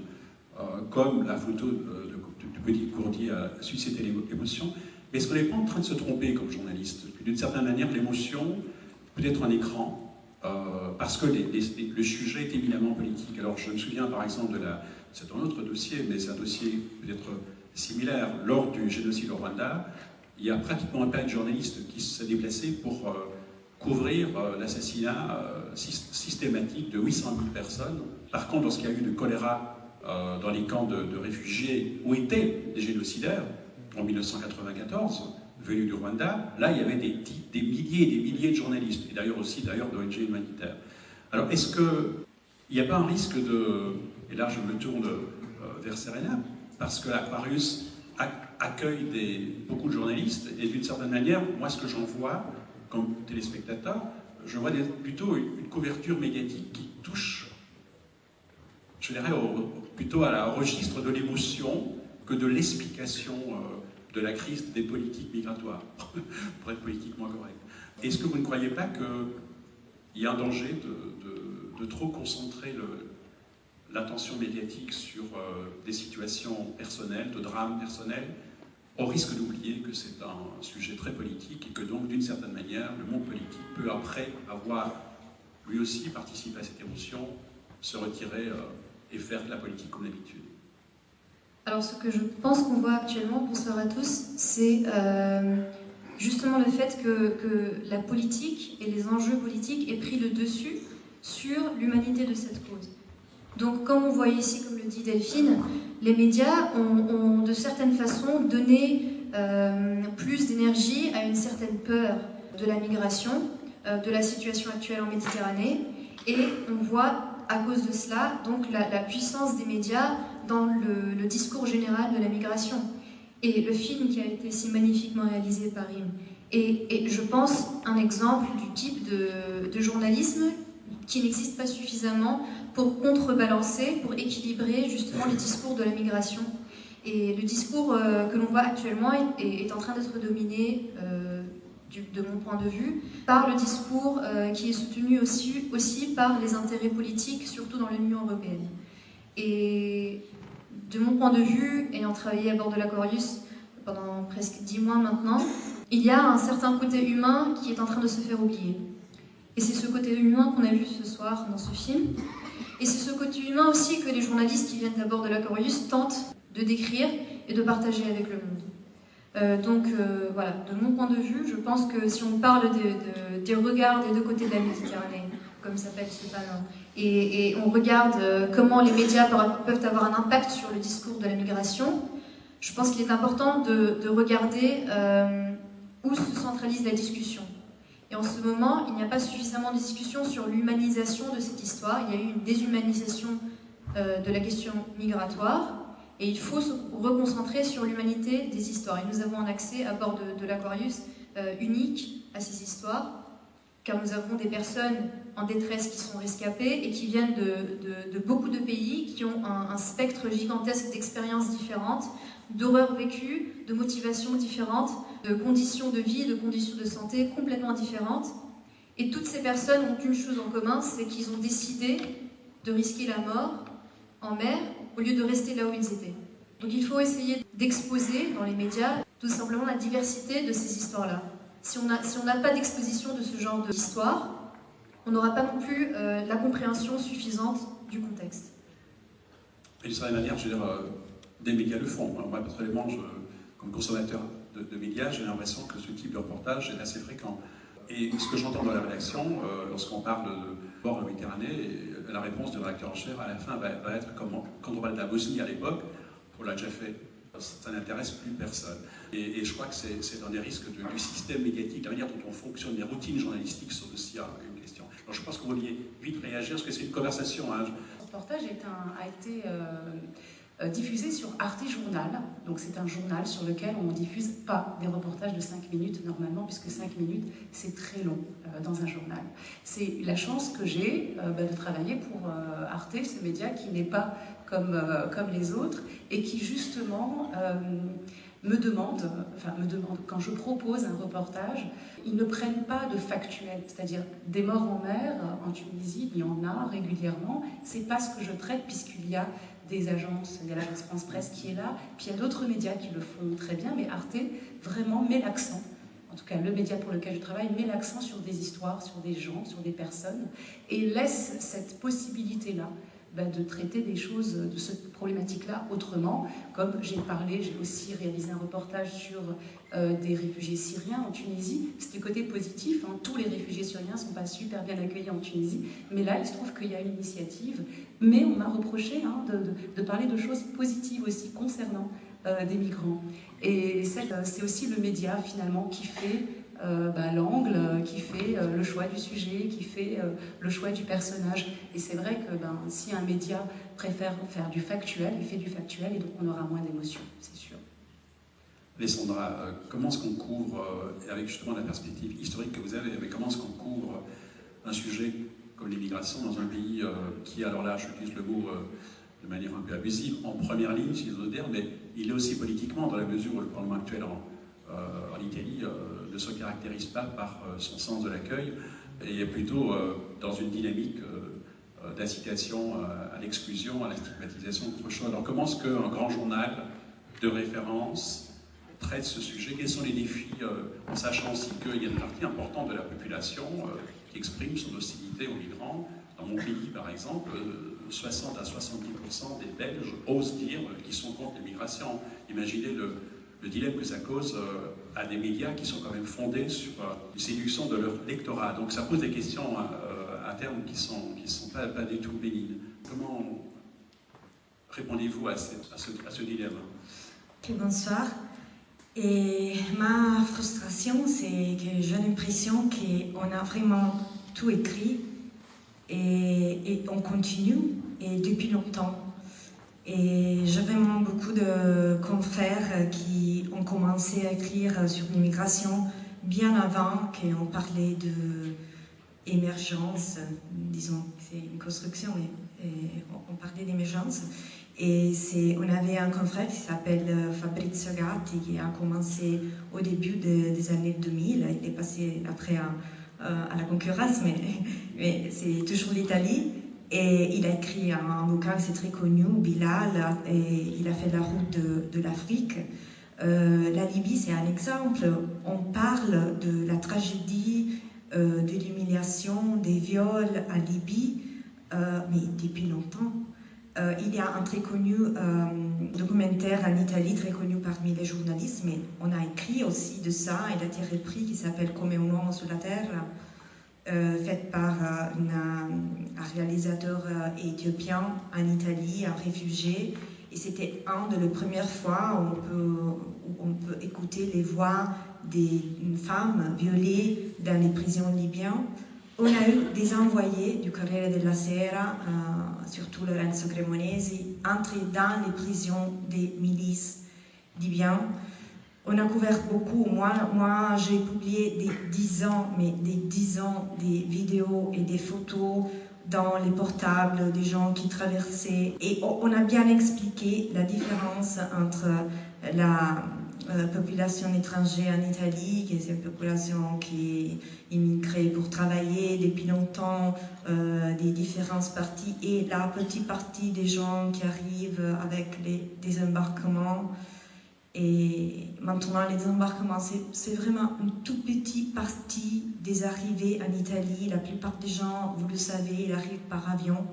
comme la photo du petit Kurdi a suscité l'émotion. Mais est-ce qu'on n'est pas en train de se tromper comme journaliste? D'une certaine manière, l'émotion peut être un écran, parce que le sujet est éminemment politique. Alors je me souviens par exemple c'est un autre dossier, mais c'est un dossier peut-être similaire. Lors du génocide au Rwanda, il n'y a pratiquement pas de journaliste qui s'est déplacé pour couvrir l'assassinat systématique de 800 000 personnes. Par contre, lorsqu'il y a eu le choléra dans les camps de réfugiés où étaient des génocidaires, en 1994, venus du Rwanda, là il y avait des milliers et des milliers de journalistes, et d'ailleurs aussi d'ONG humanitaires. Alors est-ce qu'il n'y a pas un risque et là je me tourne vers Serena, parce que l'Aquarius accueille beaucoup de journalistes, et d'une certaine manière, moi ce que j'en vois, comme téléspectateur, je vois plutôt une couverture médiatique qui touche, je dirais, plutôt au registre de l'émotion que de l'explication de la crise des politiques migratoires, pour être politiquement correct. Est-ce que vous ne croyez pas qu'il y a un danger de trop concentrer l'attention médiatique sur des situations personnelles, de drames personnels, au risque d'oublier que c'est un sujet très politique et que donc, d'une certaine manière, le monde politique peut, après avoir lui aussi participé à cette émotion, se retirer et faire de la politique comme d'habitude? Alors ce que je pense qu'on voit actuellement, bonsoir à tous, c'est justement le fait que la politique et les enjeux politiques aient pris le dessus sur l'humanité de cette cause. Donc comme on voit ici, comme le dit Delphine, les médias ont de certaines façons donné plus d'énergie à une certaine peur de la migration, de la situation actuelle en Méditerranée, et on voit à cause de cela donc la puissance des médias dans le discours général de la migration. Et le film qui a été si magnifiquement réalisé par Rim est, je pense, un exemple du type de journalisme qui n'existe pas suffisamment pour contrebalancer, pour équilibrer justement les discours de la migration. Et le discours que l'on voit actuellement est en train d'être dominé, de mon point de vue, par le discours qui est soutenu aussi par les intérêts politiques, surtout dans l'Union européenne. Et de mon point de vue, ayant travaillé à bord de l'Aquarius pendant presque 10 mois maintenant, il y a un certain côté humain qui est en train de se faire oublier. Et c'est ce côté humain qu'on a vu ce soir dans ce film. Et c'est ce côté humain aussi que les journalistes qui viennent à bord de l'Aquarius tentent de décrire et de partager avec le monde. Voilà, de mon point de vue, je pense que si on parle des regards des deux côtés de la Méditerranée, comme s'appelle ce panneau, et on regarde comment les médias peuvent avoir un impact sur le discours de la migration, je pense qu'il est important de regarder où se centralise la discussion. Et en ce moment, il n'y a pas suffisamment de discussion sur l'humanisation de cette histoire. Il y a eu une déshumanisation de la question migratoire. Et il faut se reconcentrer sur l'humanité des histoires. Et nous avons un accès à bord de l'Aquarius unique à ces histoires, car nous avons des personnes en détresse qui sont rescapées et qui viennent de beaucoup de pays, qui ont un spectre gigantesque d'expériences différentes, d'horreurs vécues, de motivations différentes, de conditions de vie, de conditions de santé complètement différentes. Et toutes ces personnes ont une chose en commun, c'est qu'ils ont décidé de risquer la mort en mer au lieu de rester là où ils étaient. Donc il faut essayer d'exposer dans les médias tout simplement la diversité de ces histoires-là. Si on n'a pas d'exposition de ce genre d'histoire, on n'aura pas non plus la compréhension suffisante du contexte. Et de certaine manière, je veux dire, des médias le font. Moi, personnellement, comme consommateur de médias, j'ai l'impression que ce type de reportage est assez fréquent. Et ce que j'entends dans la rédaction, lorsqu'on parle de bord de Méditerranée, la réponse du rédacteur en chef à la fin va être comme quand on parle de la Bosnie à l'époque, on l'a déjà fait. Ça n'intéresse plus personne. Et je crois que c'est un des risques du système médiatique, la manière dont on fonctionne, les routines journalistiques sont aussi une question. Alors je pense que vous vouliez vite réagir, parce que c'est une conversation. Hein. Ce reportage a été diffusé sur Arte Journal. Donc c'est un journal sur lequel on ne diffuse pas des reportages de 5 minutes normalement, puisque 5 minutes c'est très long dans un journal. C'est la chance que j'ai de travailler pour Arte, ce média qui n'est pas comme les autres et qui justement me demande, quand je propose un reportage, ils ne prennent pas de factuel, c'est-à-dire des morts en mer en Tunisie, il y en a régulièrement, c'est pas ce que je traite puisqu'il y a des agences, il y a l'agence France Presse qui est là, puis il y a d'autres médias qui le font très bien, mais Arte vraiment met l'accent, en tout cas le média pour lequel je travaille, met l'accent sur des histoires, sur des gens, sur des personnes, et laisse cette possibilité-là de traiter des choses, de cette problématique-là autrement. Comme j'ai aussi réalisé un reportage sur des réfugiés syriens en Tunisie. C'était côté positif, hein. Tous les réfugiés syriens ne sont pas super bien accueillis en Tunisie, mais là, il se trouve qu'il y a une initiative. Mais on m'a reproché de parler de choses positives aussi concernant des migrants. Et c'est aussi le média, finalement, qui fait l'angle, qui fait le choix du sujet, qui fait le choix du personnage. Et c'est vrai que si un média préfère faire du factuel, il fait du factuel et donc on aura moins d'émotions, c'est sûr. Alessandra, comment est-ce qu'on couvre, avec justement la perspective historique que vous avez, mais comment est-ce qu'on couvre un sujet comme l'immigration dans un pays qui, alors là, j'utilise le mot de de manière un peu abusive, en première ligne, si j'ose dire, mais il est aussi politiquement, dans la mesure où le Parlement actuel en Italie ne se caractérise pas par son sens de l'accueil, et est plutôt dans une dynamique d'incitation à l'exclusion, à la stigmatisation, autre chose. Alors comment est-ce qu'un grand journal de référence traite ce sujet? Quels sont les défis, en sachant aussi qu'il y a une partie importante de la population qui exprime son hostilité aux migrants? Dans mon pays, par exemple, 60 à 70% des Belges osent dire qu'ils sont contre l'immigration. Imaginez le dilemme que ça cause à des médias qui sont quand même fondés sur une séduction de leur lectorat. Donc ça pose des questions à terme qui sont pas du tout bénignes. Comment répondez-vous à ce dilemme? Bonsoir. Et ma frustration, c'est que j'ai l'impression qu'on a vraiment tout écrit et on continue, et depuis longtemps. Et j'ai vraiment beaucoup de confrères qui ont commencé à écrire sur l'immigration bien avant qu'on parlait d'émergence, disons, c'est une construction, mais on parlait d'émergence. Et on avait un confrère qui s'appelle Fabrizio Gatti, qui a commencé au début des années 2000. Il est passé après à la concurrence, mais c'est toujours l'Italie. Et il a écrit un bouquin, c'est très connu, Bilal, et il a fait la route de l'Afrique. La Libye, c'est un exemple. On parle de la tragédie, de l'humiliation, des viols en Libye, mais depuis longtemps. Il y a un très connu documentaire en Italie, très connu parmi les journalistes, mais on a écrit aussi de ça, il a été repris, qui s'appelle Come un uomo sulla terra, fait par un réalisateur éthiopien en Italie, un réfugié. Et c'était une des premières fois où on peut écouter les voix des femmes violées dans les prisons libyennes. On a eu des envoyés du Corriere della Sera, surtout Lorenzo Cremonesi, entrer dans les prisons des milices libyennes. On a couvert beaucoup. Moi j'ai publié des 10 ans des vidéos et des photos dans les portables des gens qui traversaient. Et on a bien expliqué la différence entre la population étrangère en Italie, qui est une population qui est immigrée pour travailler depuis longtemps, des différentes parties, et la petite partie des gens qui arrivent avec les désembarquements. Et maintenant, les désembarquements, c'est vraiment une toute petite partie des arrivées en Italie. La plupart des gens, vous le savez, ils arrivent par avion.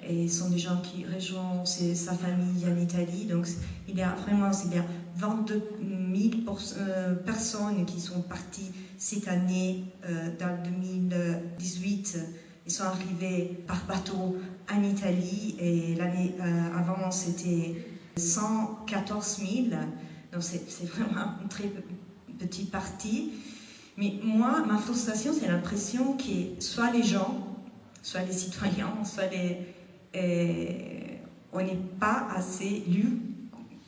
Et ce sont des gens qui rejoignent sa famille en Italie. Donc, il y a 22 000 personnes qui sont parties cette année, dans 2018. Ils sont arrivés par bateau en Italie. Et l'année avant, c'était 114 000. Donc, c'est vraiment une très petite partie. Mais moi, ma frustration, c'est l'impression que soit les gens, soit les citoyens, soit on n'est pas assez lu,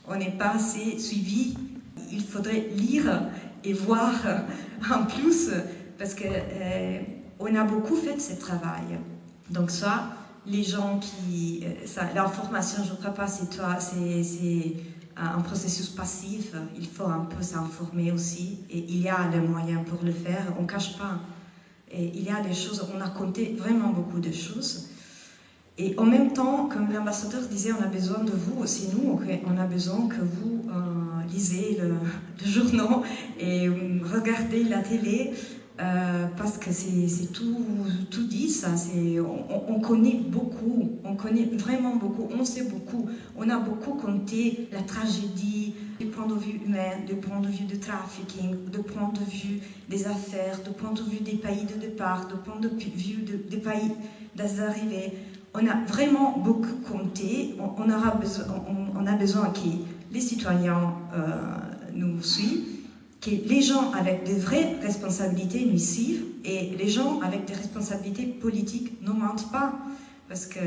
on n'est pas assez suivi. Il faudrait lire et voir en plus, parce que on a beaucoup fait ce travail. Donc soit les gens qui... l'information, je ne crois pas, c'est un processus passif. Il faut un peu s'informer aussi. Et il y a les moyens pour le faire, on ne cache pas. Et il y a des choses, on a compté vraiment beaucoup de choses. Et en même temps, comme l'ambassadeur disait, on a besoin de vous, c'est nous, on a besoin que vous lisez le journal et regardez la télé, parce que c'est tout dit, ça. On connaît beaucoup, on connaît vraiment beaucoup, on sait beaucoup, on a beaucoup compté la tragédie du point de vue humain, du point de vue du trafficking, du point de vue des affaires, du point de vue des pays de départ, du point de vue des pays d'arrivée. On a vraiment beaucoup compté. On a besoin que les citoyens nous suivent, que les gens avec de vraies responsabilités nous suivent, et les gens avec des responsabilités politiques ne mentent pas. Parce que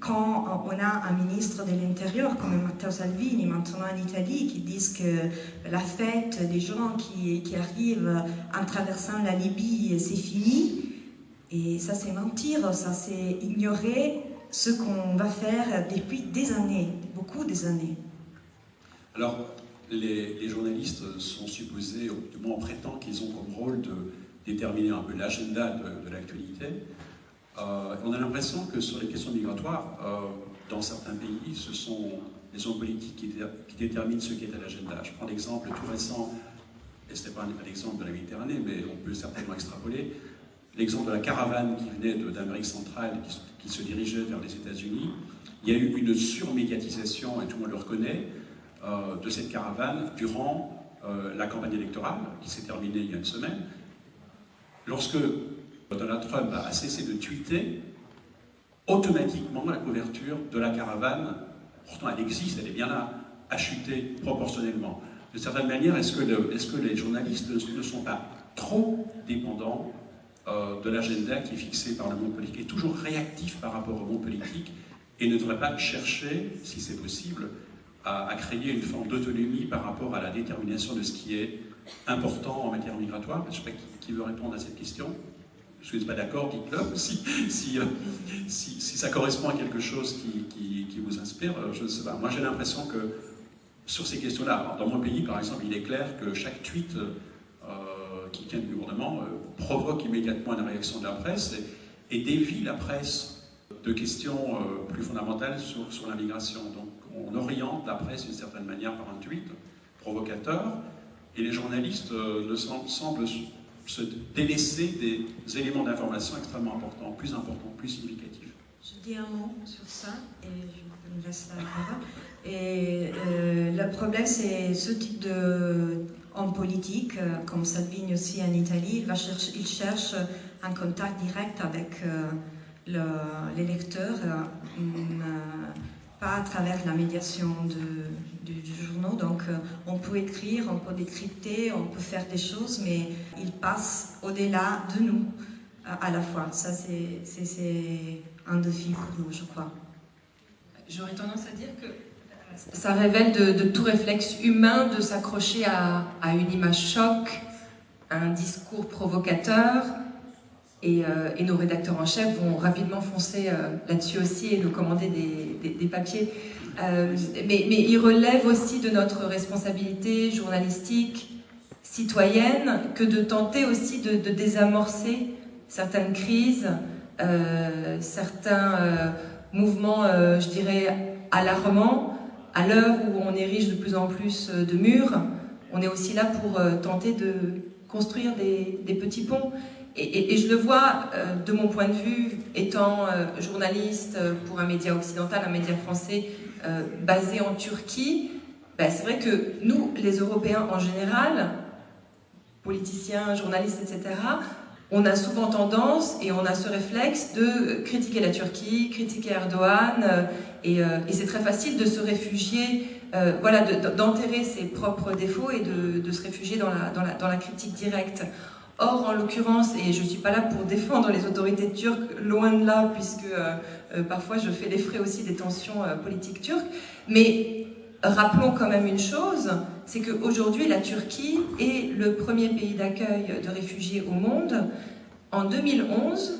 quand on a un ministre de l'Intérieur comme Matteo Salvini maintenant en Italie qui disent que la fête des gens qui arrivent en traversant la Libye, c'est fini, et ça c'est mentir, ça c'est ignorer ce qu'on va faire depuis des années, beaucoup des années. Alors, les journalistes sont supposés, ou du moins on prétend qu'ils ont comme rôle de déterminer un peu l'agenda de l'actualité. On a l'impression que sur les questions migratoires, dans certains pays, ce sont les hommes politiques qui déterminent ce qui est à l'agenda. Je prends l'exemple tout récent, et ce n'est pas l'exemple de la Méditerranée, mais on peut certainement extrapoler, l'exemple de la caravane qui venait d'Amérique centrale, qui se dirigeait vers les États-Unis. Il y a eu une surmédiatisation, et tout le monde le reconnaît, de cette caravane durant la campagne électorale, qui s'est terminée il y a une semaine. Lorsque Donald Trump a cessé de tweeter, automatiquement la couverture de la caravane, pourtant elle existe, elle est bien là, a chuté proportionnellement. De certaine manière, est-ce que les journalistes ne sont pas trop dépendants de l'agenda qui est fixé par le monde politique, et toujours réactifs par rapport au monde politique, et ne devraient pas chercher, si c'est possible, à créer une forme d'autonomie par rapport à la détermination de ce qui est important en matière migratoire? Je ne sais pas qui veut répondre à cette question. Si vous n'êtes pas d'accord, dites-le. Si ça correspond à quelque chose qui vous inspire, je ne sais pas. Moi, j'ai l'impression que sur ces questions-là, dans mon pays, par exemple, il est clair que chaque tweet qui vient du gouvernement provoque immédiatement une réaction de la presse et dévie la presse de questions plus fondamentales sur la migration. Donc, on oriente la presse d'une certaine manière par un tweet provocateur, et les journalistes semblent se délaisser des éléments d'information extrêmement importants, plus significatifs. Je dis un mot sur ça et je me laisse la parole. Et le problème, c'est ce type d'homme politique, comme Salvini aussi en Italie, il cherche un contact direct avec l'électeur, pas à travers la médiation du journal. Donc on peut écrire, on peut décrypter, on peut faire des choses, mais il passe au-delà de nous à la fois. Ça, c'est un défi pour nous, je crois. J'aurais tendance à dire que ça révèle de tout réflexe humain de s'accrocher à une image choc, à un discours provocateur, et nos rédacteurs en chef vont rapidement foncer là-dessus aussi et nous commander des papiers. Mais il relève aussi de notre responsabilité journalistique, citoyenne, que de tenter aussi de désamorcer certaines crises, certains mouvements, je dirais, alarmants. À l'heure où on érige de plus en plus de murs, on est aussi là pour tenter de construire des petits ponts. Et je le vois de mon point de vue, étant journaliste pour un média occidental, un média français basé en Turquie, c'est vrai que nous, les Européens en général, politiciens, journalistes, etc., on a souvent tendance, et on a ce réflexe de critiquer la Turquie, critiquer Erdogan, et c'est très facile de se réfugier, voilà, d'enterrer ses propres défauts et de se réfugier dans la critique directe. Or, en l'occurrence, et je ne suis pas là pour défendre les autorités turques, loin de là, puisque parfois je fais les frais aussi des tensions politiques turques, mais rappelons quand même une chose, c'est qu'aujourd'hui la Turquie est le premier pays d'accueil de réfugiés au monde. En 2011,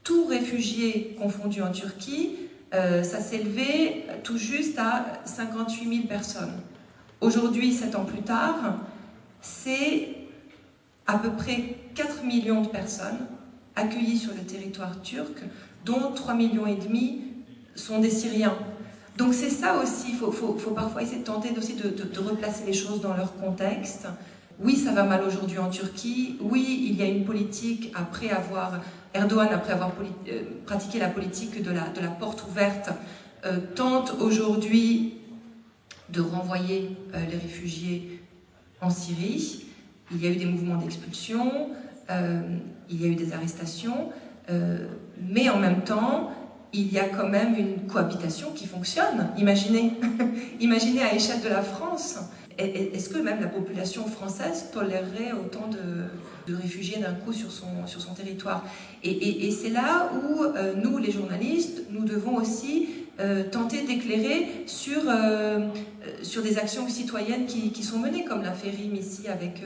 tout réfugié confondu en Turquie, ça s'élevait tout juste à 58 000 personnes. Aujourd'hui, 7 ans plus tard, c'est à peu près 4 millions de personnes accueillies sur le territoire turc, dont 3,5 millions sont des Syriens. Donc c'est ça aussi, il faut parfois essayer de tenter aussi de replacer les choses dans leur contexte. Oui, ça va mal aujourd'hui en Turquie, oui, il y a une politique, Erdogan, après avoir pratiqué la politique de la porte ouverte, tente aujourd'hui de renvoyer les réfugiés en Syrie. Il y a eu des mouvements d'expulsion, il y a eu des arrestations, mais en même temps, il y a quand même une cohabitation qui fonctionne. Imaginez, imaginez à l'échelle de la France. Est-ce que même la population française tolérerait autant de réfugiés d'un coup sur son territoire? Et c'est là où nous, les journalistes, nous devons aussi tenter d'éclairer sur sur des actions citoyennes qui sont menées, comme l'a fait Rim ici avec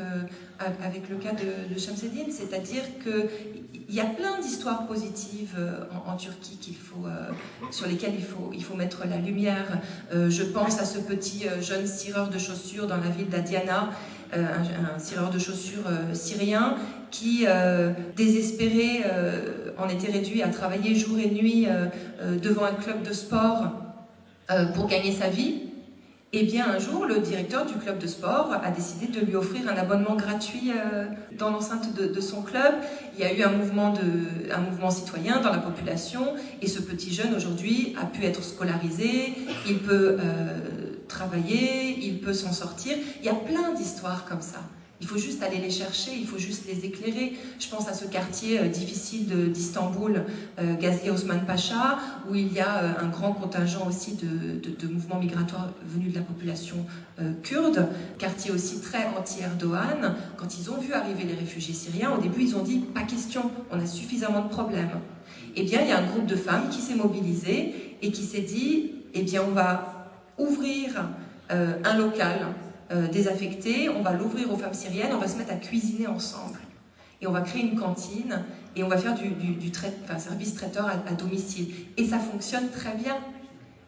le cas de Shamseddine. C'est-à-dire qu'il y a plein d'histoires positives en Turquie sur lesquelles il faut mettre la lumière. Je pense à ce petit jeune cireur de chaussures dans la ville d'Adiana, un cireur de chaussures syrien qui, désespéré, en était réduit à travailler jour et nuit devant un club de sport pour gagner sa vie. Et bien un jour, le directeur du club de sport a décidé de lui offrir un abonnement gratuit dans l'enceinte de son club. Il y a eu un mouvement citoyen dans la population et ce petit jeune aujourd'hui a pu être scolarisé, il peut travailler, il peut s'en sortir. Il y a plein d'histoires comme ça. Il faut juste aller les chercher, il faut juste les éclairer. Je pense à ce quartier difficile d'Istanbul, Gazi Osman Pacha, où il y a un grand contingent aussi de mouvements migratoires venus de la population kurde, quartier aussi très anti-Erdogan. Quand ils ont vu arriver les réfugiés syriens, au début ils ont dit « pas question, on a suffisamment de problèmes ». Eh bien il y a un groupe de femmes qui s'est mobilisé et qui s'est dit « eh bien on va ouvrir un local désaffecté, on va l'ouvrir aux femmes syriennes, on va se mettre à cuisiner ensemble. Et on va créer une cantine et on va faire du service traiteur à domicile. Et ça fonctionne très bien.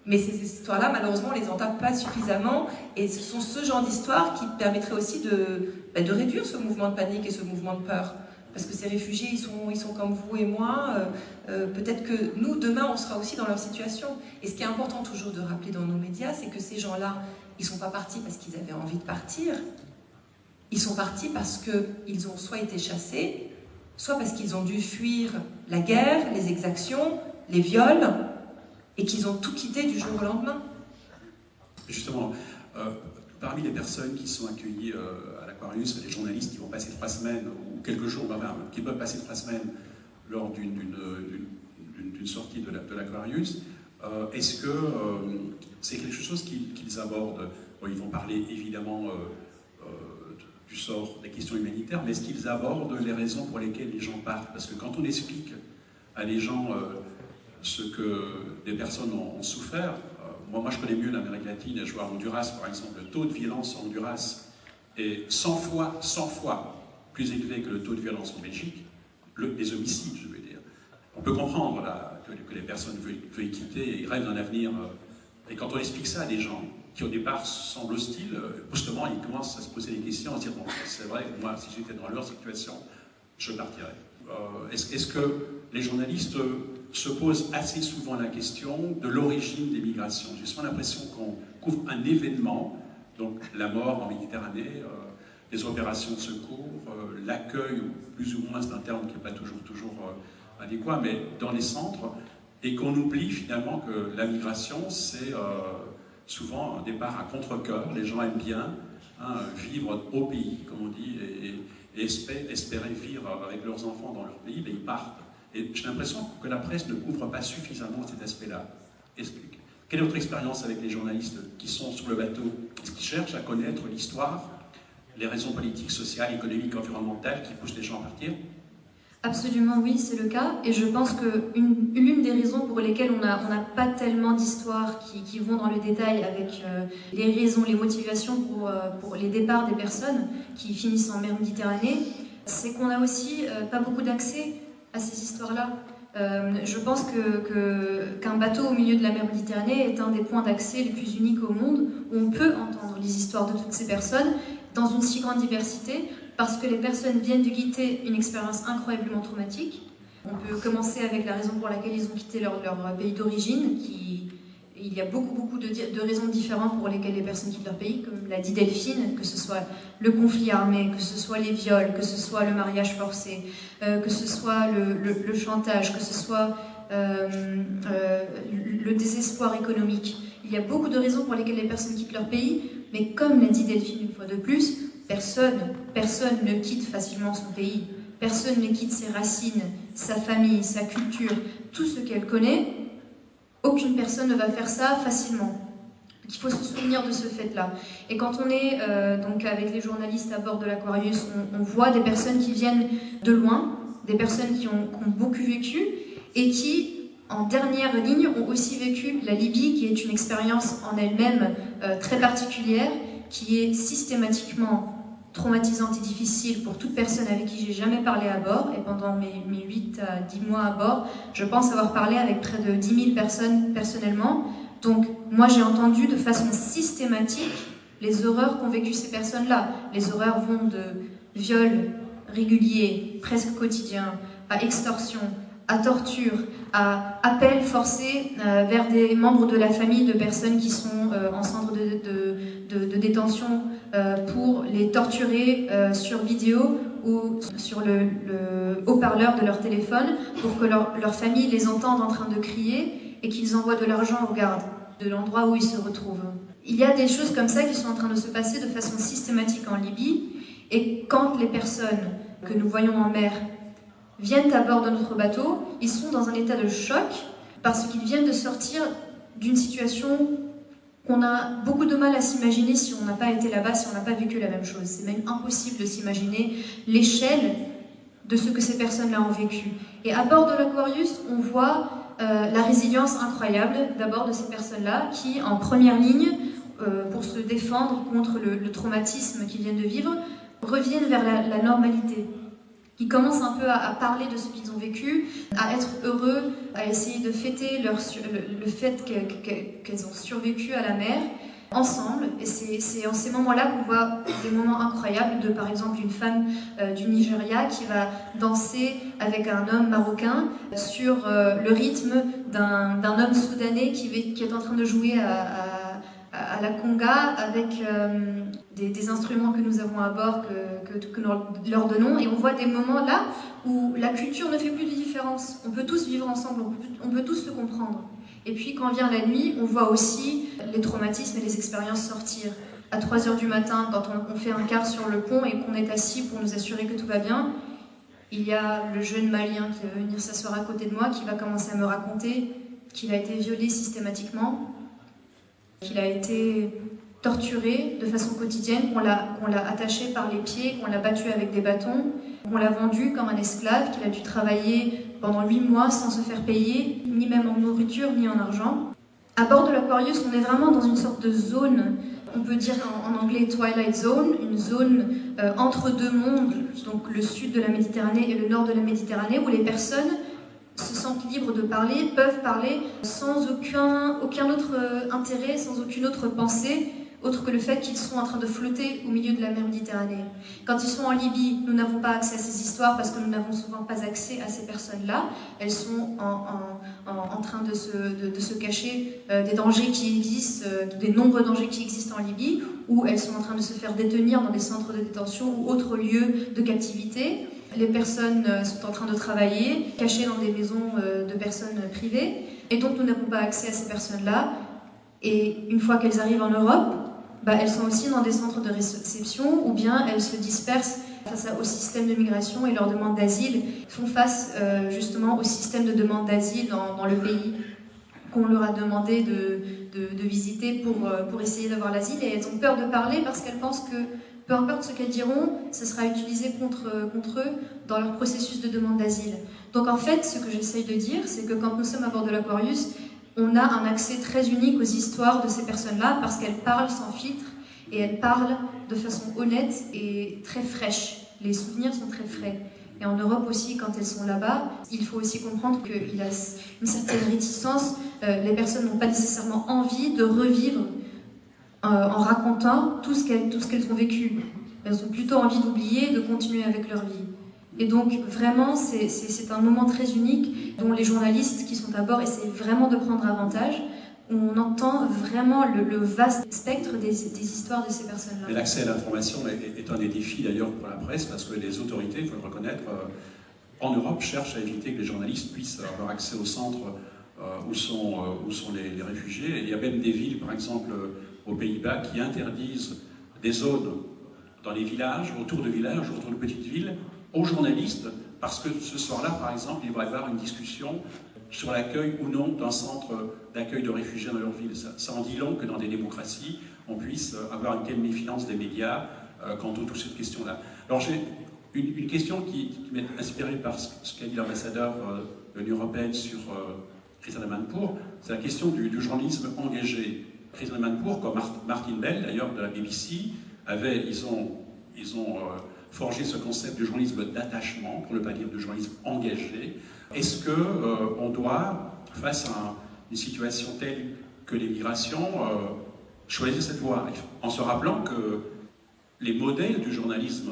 Mais ces histoires-là, malheureusement, on ne les entend pas suffisamment. Et ce sont ce genre d'histoires qui permettraient aussi de réduire ce mouvement de panique et ce mouvement de peur. Parce que ces réfugiés, ils sont comme vous et moi. Peut-être que nous, demain, on sera aussi dans leur situation. Et ce qui est important toujours de rappeler dans nos médias, c'est que ces gens-là, ils ne sont pas partis parce qu'ils avaient envie de partir. Ils sont partis parce qu'ils ont soit été chassés, soit parce qu'ils ont dû fuir la guerre, les exactions, les viols, et qu'ils ont tout quitté du jour au lendemain. Justement, parmi les personnes qui sont accueillies à l'Aquarius, les journalistes qui vont passer 3 semaines, ou quelques jours, qui peuvent passer 3 semaines lors d'une sortie de l'Aquarius, est-ce que c'est quelque chose qu'ils abordent? Bon, ils vont parler évidemment du sort des questions humanitaires, mais est-ce qu'ils abordent les raisons pour lesquelles les gens partent? Parce que quand on explique à des gens ce que des personnes ont souffert, moi je connais mieux l'Amérique latine, et je vois à Honduras par exemple, le taux de violence en Honduras est 100 fois plus élevé que le taux de violence en Belgique, les homicides je veux dire. On peut comprendre là, que les personnes veulent quitter et rêvent d'un avenir, et quand on explique ça à des gens qui au départ semblent hostiles, brusquement ils commencent à se poser des questions, à se dire bon, c'est vrai, moi si j'étais dans leur situation, je partirais. Est-ce que les journalistes se posent assez souvent la question de l'origine des migrations? J'ai souvent l'impression qu'on couvre un événement, donc la mort en Méditerranée, les opérations de secours, l'accueil, ou plus ou moins, c'est un terme qui n'est pas toujours adéquat, mais dans les centres, et qu'on oublie finalement que la migration, c'est souvent un départ à contre-cœur. Les gens aiment bien vivre au pays, comme on dit, et espérer vivre avec leurs enfants dans leur pays, mais ils partent. Et j'ai l'impression que la presse ne couvre pas suffisamment cet aspect-là. Quelle est votre expérience avec les journalistes qui sont sur le bateau? Est-ce qu'ils cherchent à connaître l'histoire, les raisons politiques, sociales, économiques, environnementales qui poussent les gens à partir? Absolument oui, c'est le cas. Et je pense que l'une des raisons pour lesquelles on n'a pas tellement d'histoires qui vont dans le détail avec les raisons, les motivations pour les départs des personnes qui finissent en mer Méditerranée, c'est qu'on n'a aussi pas beaucoup d'accès à ces histoires-là. Je pense qu'un bateau au milieu de la mer Méditerranée est un des points d'accès les plus uniques au monde, où on peut entendre les histoires de toutes ces personnes dans une si grande diversité, parce que les personnes viennent de quitter une expérience incroyablement traumatique. On peut commencer avec la raison pour laquelle ils ont quitté leur pays d'origine. Il y a beaucoup de raisons différentes pour lesquelles les personnes quittent leur pays, comme l'a dit Delphine, que ce soit le conflit armé, que ce soit les viols, que ce soit le mariage forcé, que ce soit le chantage, que ce soit le désespoir économique. Il y a beaucoup de raisons pour lesquelles les personnes quittent leur pays, mais comme l'a dit Delphine une fois de plus, personne ne quitte facilement son pays. Personne ne quitte ses racines, sa famille, sa culture, tout ce qu'elle connaît. Aucune personne ne va faire ça facilement. Il faut se souvenir de ce fait-là. Et quand on est donc avec les journalistes à bord de l'Aquarius, on voit des personnes qui viennent de loin, des personnes qui ont beaucoup vécu et qui, en dernière ligne, ont aussi vécu la Libye, qui est une expérience en elle-même très particulière qui est systématiquement traumatisante et difficile pour toute personne avec qui j'ai jamais parlé à bord. Et pendant mes 8 à 10 mois à bord, je pense avoir parlé avec près de 10 000 personnes personnellement. Donc moi j'ai entendu de façon systématique les horreurs qu'ont vécues ces personnes-là. Les horreurs vont de viols réguliers, presque quotidiens, à extorsion, à torture, à appel forcé vers des membres de la famille de personnes qui sont en centre de détention pour les torturer sur vidéo ou sur le haut-parleur de leur téléphone pour que leur famille les entende en train de crier et qu'ils envoient de l'argent aux gardes de l'endroit où ils se retrouvent. Il y a des choses comme ça qui sont en train de se passer de façon systématique en Libye, et quand les personnes que nous voyons en mer viennent à bord de notre bateau, ils sont dans un état de choc parce qu'ils viennent de sortir d'une situation qu'on a beaucoup de mal à s'imaginer si on n'a pas été là-bas, si on n'a pas vécu la même chose. C'est même impossible de s'imaginer l'échelle de ce que ces personnes-là ont vécu. Et à bord de l'Aquarius, on voit la résilience incroyable d'abord de ces personnes-là qui, en première ligne, pour se défendre contre le traumatisme qu'ils viennent de vivre, reviennent vers la normalité. Qui commencent un peu à parler de ce qu'ils ont vécu, à être heureux, à essayer de fêter le fait qu'elles ont survécu à la mer ensemble. Et c'est en ces moments-là qu'on voit des moments incroyables de, par exemple, une femme du Nigeria qui va danser avec un homme marocain sur le rythme d'un homme soudanais qui est en train de jouer à la conga avec des instruments que nous avons à bord, que nous leur donnons, et on voit des moments là où la culture ne fait plus de différence. On peut tous vivre ensemble, on peut tous se comprendre. Et puis quand vient la nuit, on voit aussi les traumatismes et les expériences sortir. À 3 h du matin, quand on fait un quart sur le pont et qu'on est assis pour nous assurer que tout va bien, il y a le jeune Malien qui va venir s'asseoir à côté de moi, qui va commencer à me raconter qu'il a été violé systématiquement, qu'il a été torturé de façon quotidienne, qu'on l'a attaché par les pieds, qu'on l'a battu avec des bâtons, qu'on l'a vendu comme un esclave, qu'il a dû travailler pendant 8 mois sans se faire payer, ni même en nourriture, ni en argent. À bord de l'Aquarius, on est vraiment dans une sorte de zone, on peut dire en anglais Twilight Zone, une zone entre deux mondes, donc le sud de la Méditerranée et le nord de la Méditerranée, où les personnes se sentent libres de parler, peuvent parler sans aucun autre intérêt, sans aucune autre pensée, autre que le fait qu'ils sont en train de flotter au milieu de la mer Méditerranée. Quand ils sont en Libye, nous n'avons pas accès à ces histoires parce que nous n'avons souvent pas accès à ces personnes-là. Elles sont en train de se cacher des dangers qui existent, des nombreux dangers qui existent en Libye, ou elles sont en train de se faire détenir dans des centres de détention ou autres lieux de captivité. Les personnes sont en train de travailler, cachées dans des maisons de personnes privées, et donc nous n'avons pas accès à ces personnes-là. Et une fois qu'elles arrivent en Europe, elles sont aussi dans des centres de réception, ou bien elles se dispersent face au système de migration et leurs demandes d'asile font face justement au système de demande d'asile dans le pays qu'on leur a demandé de visiter pour essayer d'avoir l'asile, et elles ont peur de parler parce qu'elles pensent que peu importe ce qu'elles diront, ce sera utilisé contre eux dans leur processus de demande d'asile. Donc en fait, ce que j'essaye de dire, c'est que quand nous sommes à bord de l'Aquarius, on a un accès très unique aux histoires de ces personnes-là parce qu'elles parlent sans filtre et elles parlent de façon honnête et très fraîche. Les souvenirs sont très frais. Et en Europe aussi, quand elles sont là-bas, il faut aussi comprendre qu'il y a une certaine réticence. Les personnes n'ont pas nécessairement envie de revivre en racontant tout ce qu'elles ont vécu. Elles ont plutôt envie d'oublier et de continuer avec leur vie. Et donc vraiment, c'est un moment très unique dont les journalistes qui sont à bord essayent vraiment de prendre avantage. On entend vraiment le vaste spectre des histoires de ces personnes-là. Mais l'accès à l'information est un des défis d'ailleurs pour la presse, parce que les autorités, il faut le reconnaître, en Europe cherchent à éviter que les journalistes puissent avoir accès au centre où sont les réfugiés. Et il y a même des villes, par exemple aux Pays-Bas, qui interdisent des zones dans les villages, autour de villages, autour de petites villes, aux journalistes, parce que ce soir-là, par exemple, il va y avoir une discussion sur l'accueil ou non d'un centre d'accueil de réfugiés dans leur ville. Ça en dit long que dans des démocraties, on puisse avoir une telle méfiance des médias quant à toute cette question-là. Alors j'ai une question qui m'est inspirée par ce qu'a dit l'ambassadeur de l'Union européenne sur Christiane Amanpour, c'est la question du journalisme engagé. Chris Manpour, comme Martin Bell d'ailleurs de la BBC, ils ont forgé ce concept de journalisme d'attachement, pour ne pas dire de journalisme engagé. Est-ce qu'on doit, face à une situation telle que l'immigration, choisir cette voie, en se rappelant que les modèles du journalisme,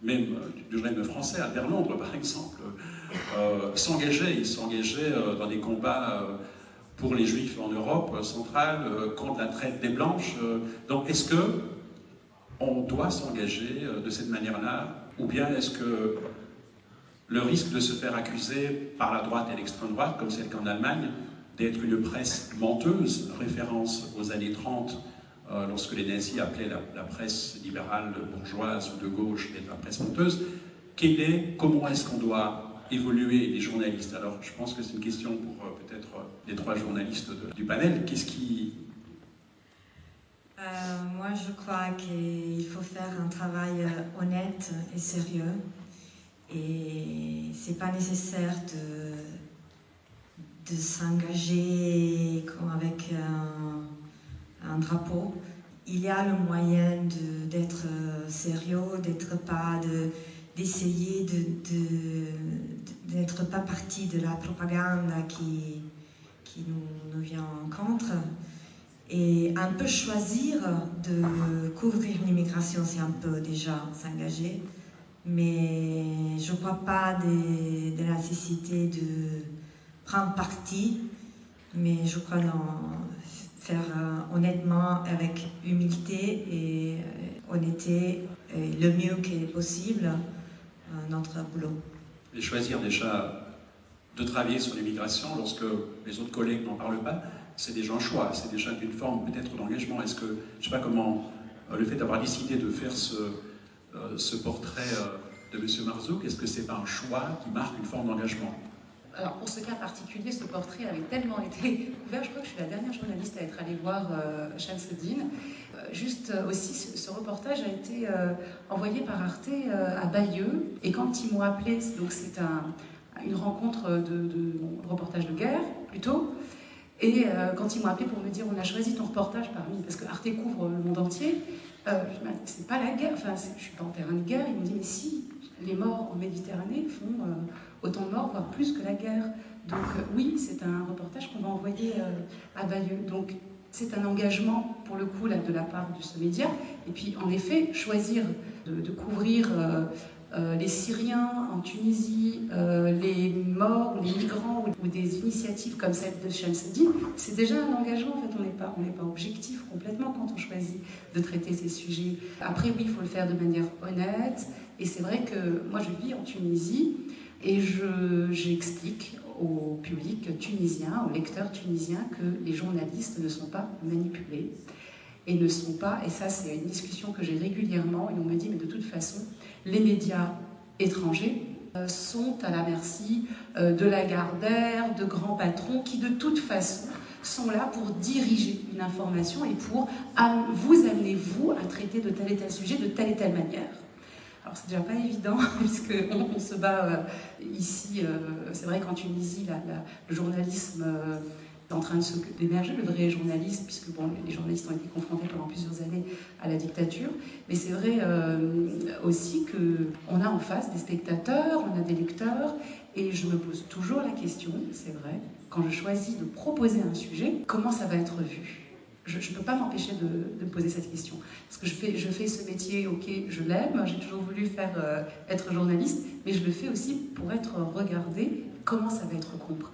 même du journalisme français, Albert Londres par exemple, s'engageaient dans des combats pour les Juifs en Europe centrale, contre la traite des Blanches. Donc est-ce qu'on doit s'engager de cette manière-là, ou bien est-ce que le risque de se faire accuser par la droite et l'extrême droite, comme c'est le cas en Allemagne, d'être une presse menteuse, référence aux années 30, lorsque les nazis appelaient la presse libérale, bourgeoise ou de gauche d'être la presse menteuse, comment est-ce qu'on doit évoluer les journalistes? Alors je pense que c'est une question pour peut-être les trois journalistes du panel. Qu'est-ce qui... Moi je crois qu'il faut faire un travail honnête et sérieux, et c'est pas nécessaire de s'engager avec un drapeau. Il y a le moyen d'être sérieux, d'essayer d'être pas partie de la propagande qui nous vient en contre, et un peu choisir de couvrir l'immigration. C'est un peu déjà s'engager, mais je ne crois pas de la nécessité de prendre parti, mais je crois faire honnêtement, avec humilité et honnêteté, le mieux qui est possible, notre boulot. Et choisir déjà de travailler sur l'immigration lorsque les autres collègues n'en parlent pas, c'est déjà un choix, c'est déjà une forme peut-être d'engagement. Est-ce que, je ne sais pas comment, le fait d'avoir décidé de faire ce portrait de M. Marzouk, est-ce que c'est pas un choix qui marque une forme d'engagement? Alors pour ce cas particulier, ce portrait avait tellement été couvert, je crois que je suis la dernière journaliste à être allée voir Shamseddine. Juste aussi, ce reportage a été envoyé par Arte à Bayeux, et quand ils m'ont appelé, donc c'est une rencontre de reportage de guerre plutôt, et quand ils m'ont appelé pour me dire on a choisi ton reportage parmi, parce que Arte couvre le monde entier, je me dis c'est pas la guerre, enfin je suis pas en terrain de guerre, ils m'ont dit mais si, les morts en Méditerranée font autant de morts, voire plus que la guerre. Donc oui, c'est un reportage qu'on va envoyer à Bayeux. Donc c'est un engagement, pour le coup, là, de la part de ce média. Et puis, en effet, choisir de couvrir les Syriens en Tunisie, les morts ou les migrants ou des initiatives comme celle de Shamseddine, c'est déjà un engagement. En fait, on n'est pas objectif complètement quand on choisit de traiter ces sujets. Après, oui, il faut le faire de manière honnête. Et c'est vrai que moi, je vis en Tunisie et j'explique au public tunisien, aux lecteurs tunisiens, que les journalistes ne sont pas manipulés et ne sont pas, et ça c'est une discussion que j'ai régulièrement, et on me dit mais de toute façon les médias étrangers sont à la merci de Lagardère, de grands patrons qui de toute façon sont là pour diriger une information et pour vous amener vous à traiter de tel et tel sujet de telle et telle manière. Alors c'est déjà pas évident, puisqu'on se bat ici, c'est vrai qu'en Tunisie, le journalisme est en train d'émerger, le vrai journalisme, puisque bon, les journalistes ont été confrontés pendant plusieurs années à la dictature, mais c'est vrai aussi qu'on a en face des spectateurs, on a des lecteurs, et je me pose toujours la question, c'est vrai, quand je choisis de proposer un sujet, comment ça va être vu ? Je ne peux pas m'empêcher de poser cette question. Parce que je fais ce métier, ok, je l'aime, j'ai toujours voulu être journaliste, mais je le fais aussi pour être regardé, comment ça va être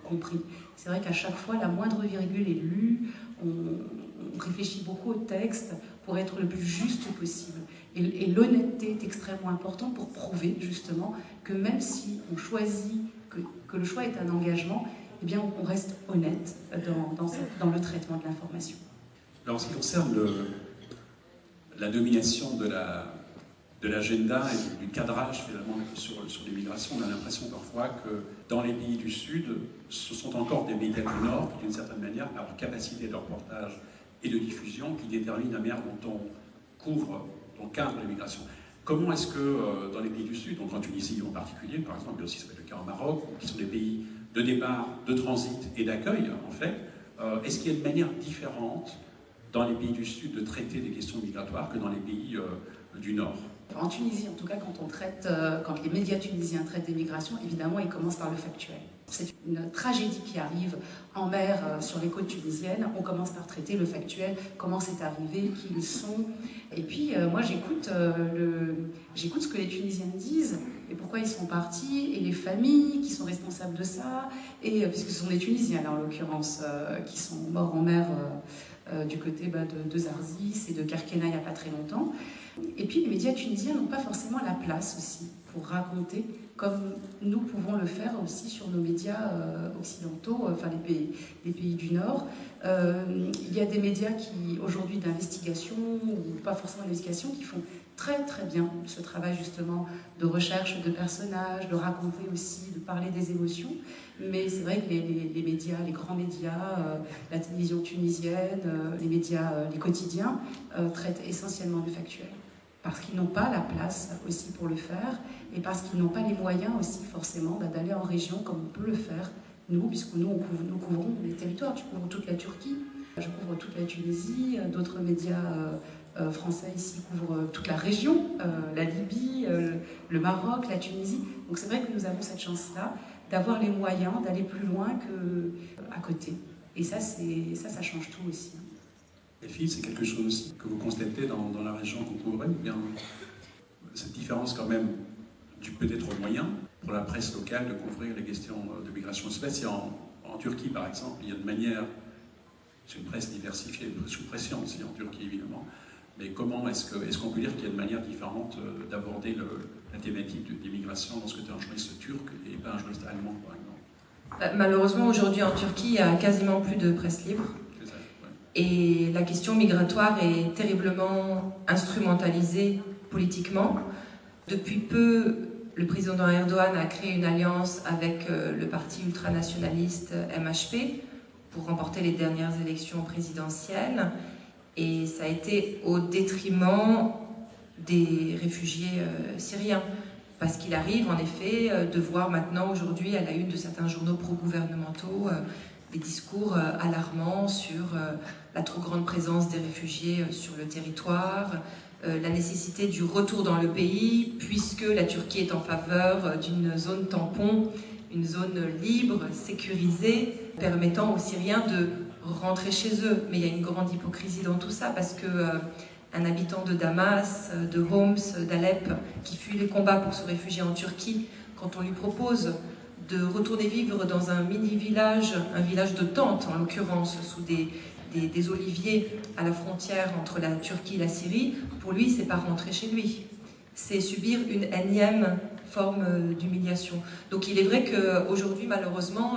compris. C'est vrai qu'à chaque fois, la moindre virgule est lue, on réfléchit beaucoup au texte pour être le plus juste possible. Et l'honnêteté est extrêmement importante pour prouver justement que même si on choisit, que le choix est un engagement, eh bien on reste honnête dans le traitement de l'information. Alors, en ce qui concerne la domination de l'agenda et du cadrage finalement sur l'immigration, on a l'impression parfois que dans les pays du Sud, ce sont encore des médias du Nord qui, d'une certaine manière, par leur capacité de reportage et de diffusion, qui déterminent la manière dont on cadre l'immigration. Comment est-ce que dans les pays du Sud, donc en Tunisie en particulier, par exemple, mais aussi ça peut être le cas au Maroc, qui sont des pays de départ, de transit et d'accueil, en fait, est-ce qu'il y a une manière différente dans les pays du Sud de traiter des questions migratoires que dans les pays du Nord. En Tunisie, en tout cas, quand les médias tunisiens traitent des migrations, évidemment, ils commencent par le factuel. C'est une tragédie qui arrive en mer sur les côtes tunisiennes. On commence par traiter le factuel, comment c'est arrivé, qui ils sont. Et puis, moi, j'écoute ce que les Tunisiens disent et pourquoi ils sont partis, et les familles qui sont responsables de ça, et puisque ce sont des Tunisiens, là, en l'occurrence, qui sont morts en mer du côté de Zarzis et de Kerkena il n'y a pas très longtemps. Et puis les médias tunisiens n'ont pas forcément la place aussi pour raconter, comme nous pouvons le faire aussi sur nos médias occidentaux, enfin les pays du Nord. Il y a des médias qui, aujourd'hui, d'investigation, ou pas forcément d'investigation, qui font très très bien ce travail justement de recherche de personnages, de raconter aussi, de parler des émotions. Mais c'est vrai que les médias, les grands médias, la télévision tunisienne, les médias, les quotidiens, traitent essentiellement du factuel. Parce qu'ils n'ont pas la place aussi pour le faire, et parce qu'ils n'ont pas les moyens aussi forcément d'aller en région comme on peut le faire, nous, puisque nous couvrons des territoires. Tu couvres toute la Turquie, je couvre toute la Tunisie, d'autres médias français ici couvrent toute la région, la Libye, le Maroc, la Tunisie. Donc c'est vrai que nous avons cette chance-là d'avoir les moyens d'aller plus loin qu'à côté. Et ça change tout aussi. Delphine, c'est quelque chose aussi que vous constatez dans la région que vous couvrez, ou bien cette différence quand même du peut-être moyen pour la presse locale de couvrir les questions de migration. Je ne sais pas si en Turquie, par exemple, il y a une manière, c'est une presse diversifiée, sous pression aussi en Turquie évidemment, mais comment est-ce qu'on peut dire qu'il y a une manière différente d'aborder la thématique des migrations lorsque tu es un journaliste turc et pas un journaliste allemand, par exemple? Malheureusement, aujourd'hui en Turquie, il n'y a quasiment plus de presse libre. Et la question migratoire est terriblement instrumentalisée politiquement. Depuis peu, le président Erdogan a créé une alliance avec le parti ultranationaliste MHP pour remporter les dernières élections présidentielles. Et ça a été au détriment des réfugiés syriens. Parce qu'il arrive en effet de voir maintenant aujourd'hui à la une de certains journaux pro-gouvernementaux des discours alarmants sur la trop grande présence des réfugiés sur le territoire, la nécessité du retour dans le pays, puisque la Turquie est en faveur d'une zone tampon, une zone libre, sécurisée, permettant aux Syriens de rentrer chez eux. Mais il y a une grande hypocrisie dans tout ça, parce que un habitant de Damas, de Homs, d'Alep, qui fuit les combats pour se réfugier en Turquie, quand on lui propose de retourner vivre dans un mini-village, un village de tentes en l'occurrence, sous des oliviers à la frontière entre la Turquie et la Syrie, pour lui, c'est pas rentrer chez lui. C'est subir une énième forme d'humiliation. Donc il est vrai qu'aujourd'hui, malheureusement,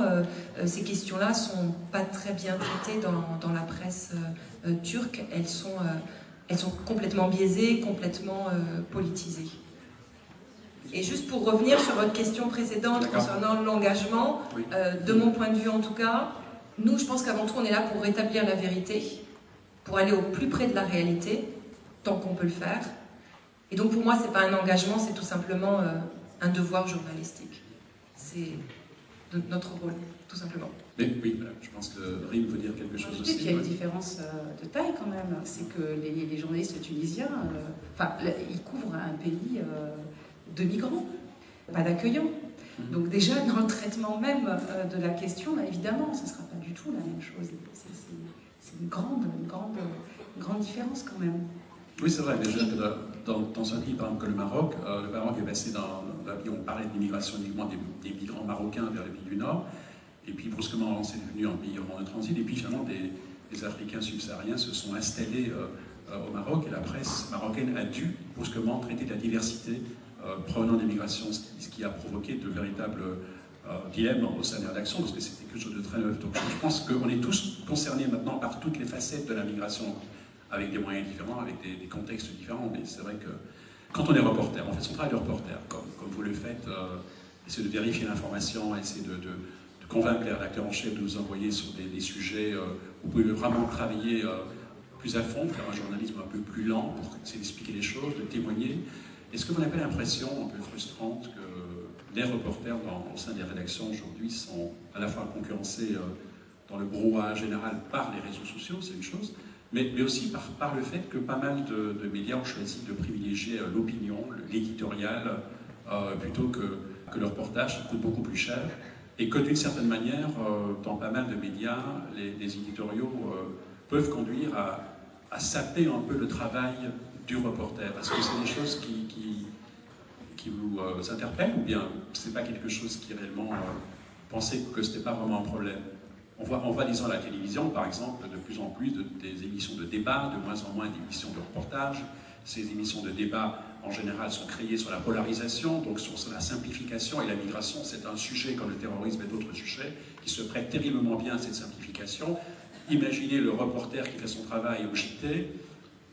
ces questions-là sont pas très bien traitées dans la presse turque. Elles sont complètement biaisées, complètement politisées. Et juste pour revenir sur votre question précédente concernant l'engagement, de mon point de vue en tout cas, nous, je pense qu'avant tout, on est là pour rétablir la vérité, pour aller au plus près de la réalité, tant qu'on peut le faire. Et donc pour moi, c'est pas un engagement, c'est tout simplement un devoir journalistique. C'est notre rôle, tout simplement. Mais oui, voilà, je pense que Rim veut dire quelque chose aussi. Il y a une différence de taille quand même, c'est que les journalistes tunisiens, ils couvrent un pays de migrants, pas d'accueillants. Donc déjà, dans le traitement même de la question, évidemment, ce ne sera pas du tout la même chose. C'est une grande différence quand même. Oui, c'est vrai, déjà que dans un pays, par exemple, que le Maroc est passé dans un pays où on parlait d'immigration uniquement des migrants marocains vers les pays du Nord, et puis brusquement, c'est devenu un pays vraiment de transit, et puis finalement, des Africains subsahariens se sont installés au Maroc, et la presse marocaine a dû brusquement traiter de la diversité provenant des migrations, ce qui a provoqué de véritables dilemmes au sein des rédactions, parce que c'était quelque chose de très neuf. Donc je pense qu'on est tous concernés maintenant par toutes les facettes de la migration, avec des moyens différents, avec des contextes différents, mais c'est vrai que quand on est reporter, on fait son travail de reporter, comme vous le faites, essayer de vérifier l'information, essayer de convaincre les rédacteurs en chef de nous envoyer sur des sujets où vous pouvez vraiment travailler plus à fond, faire un journalisme un peu plus lent pour essayer d'expliquer les choses, de témoigner. Est-ce que vous n'avez pas l'impression un peu frustrante que les reporters au sein des rédactions aujourd'hui sont à la fois concurrencés dans le brouhaha général par les réseaux sociaux, c'est une chose, mais aussi par le fait que pas mal de médias ont choisi de privilégier l'opinion, l'éditorial, plutôt que le reportage, ça coûte beaucoup plus cher, et que d'une certaine manière, dans pas mal de médias, les éditoriaux peuvent conduire à saper un peu le travail du reporter. Est-ce que c'est des choses qui vous interpellent, ou bien c'est pas quelque chose qui réellement pensez que ce n'était pas vraiment un problème? On voit disons à la télévision, par exemple, de plus en plus des émissions de débat, de moins en moins d'émissions de reportage. Ces émissions de débat, en général, sont créées sur la polarisation, donc sur la simplification, et la migration, c'est un sujet, comme le terrorisme et d'autres sujets, qui se prêtent terriblement bien à cette simplification. Imaginez le reporter qui fait son travail au JT,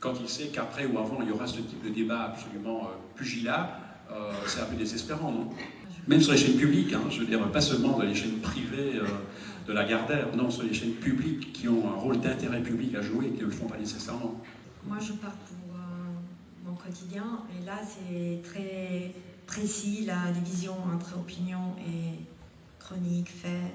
quand il sait qu'après ou avant, il y aura ce type de débat absolument pugilat, c'est un peu désespérant, non? Même sur les chaînes publiques, hein, je veux dire, pas seulement dans les chaînes privées de Lagardère, non, sur les chaînes publiques qui ont un rôle d'intérêt public à jouer et qui ne le font pas nécessairement. Moi, je pars pour mon quotidien, et là, c'est très précis, la division entre opinion et chronique, fait.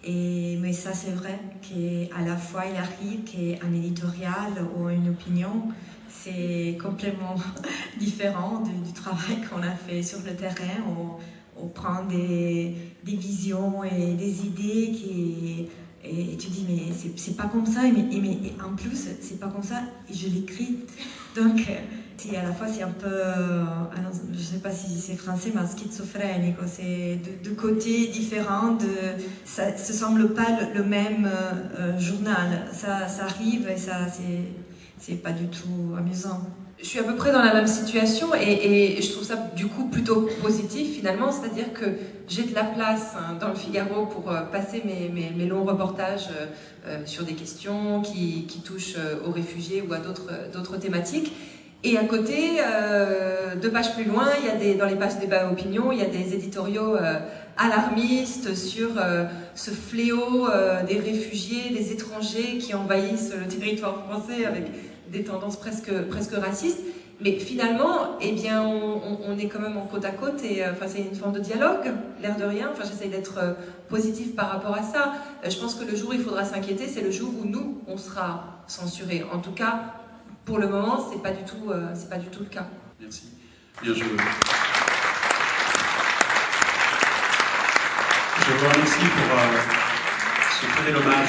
Mais ça, c'est vrai qu'à la fois, il arrive qu'un éditorial ou une opinion, c'est complètement différent du travail qu'on a fait sur le terrain. On prend des visions et des idées et tu dis, mais c'est pas comme ça, mais en plus, c'est pas comme ça, et je l'écris. Donc, à la fois, c'est un peu, je sais pas si c'est français, mais schizophrénique. C'est deux côtés différents, ça ne semble pas le même journal. Ça arrive et ça, c'est pas du tout amusant. Je suis à peu près dans la même situation et je trouve ça du coup plutôt positif finalement, c'est-à-dire que j'ai de la place dans le Figaro pour passer mes longs reportages sur des questions qui touchent aux réfugiés ou à d'autres thématiques. Et à côté, 2 pages plus loin, dans les pages débat et opinion, il y a des éditoriaux alarmistes sur ce fléau des réfugiés, des étrangers qui envahissent le territoire français avec des tendances presque racistes. Mais finalement, eh bien, on est quand même en côte à côte et c'est une forme de dialogue, l'air de rien. J'essaye d'être positive par rapport à ça. Je pense que le jour où il faudra s'inquiéter, c'est le jour où nous, on sera censurés. En tout cas, pour le moment, c'est pas du tout le cas. Merci. Bien, je vous remercie pour ce très bel hommage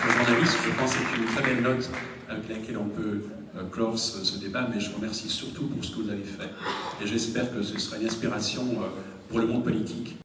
aux journalistes. Je pense que c'est une très belle note avec laquelle on peut clore ce débat, mais je vous remercie surtout pour ce que vous avez fait. Et j'espère que ce sera une inspiration pour le monde politique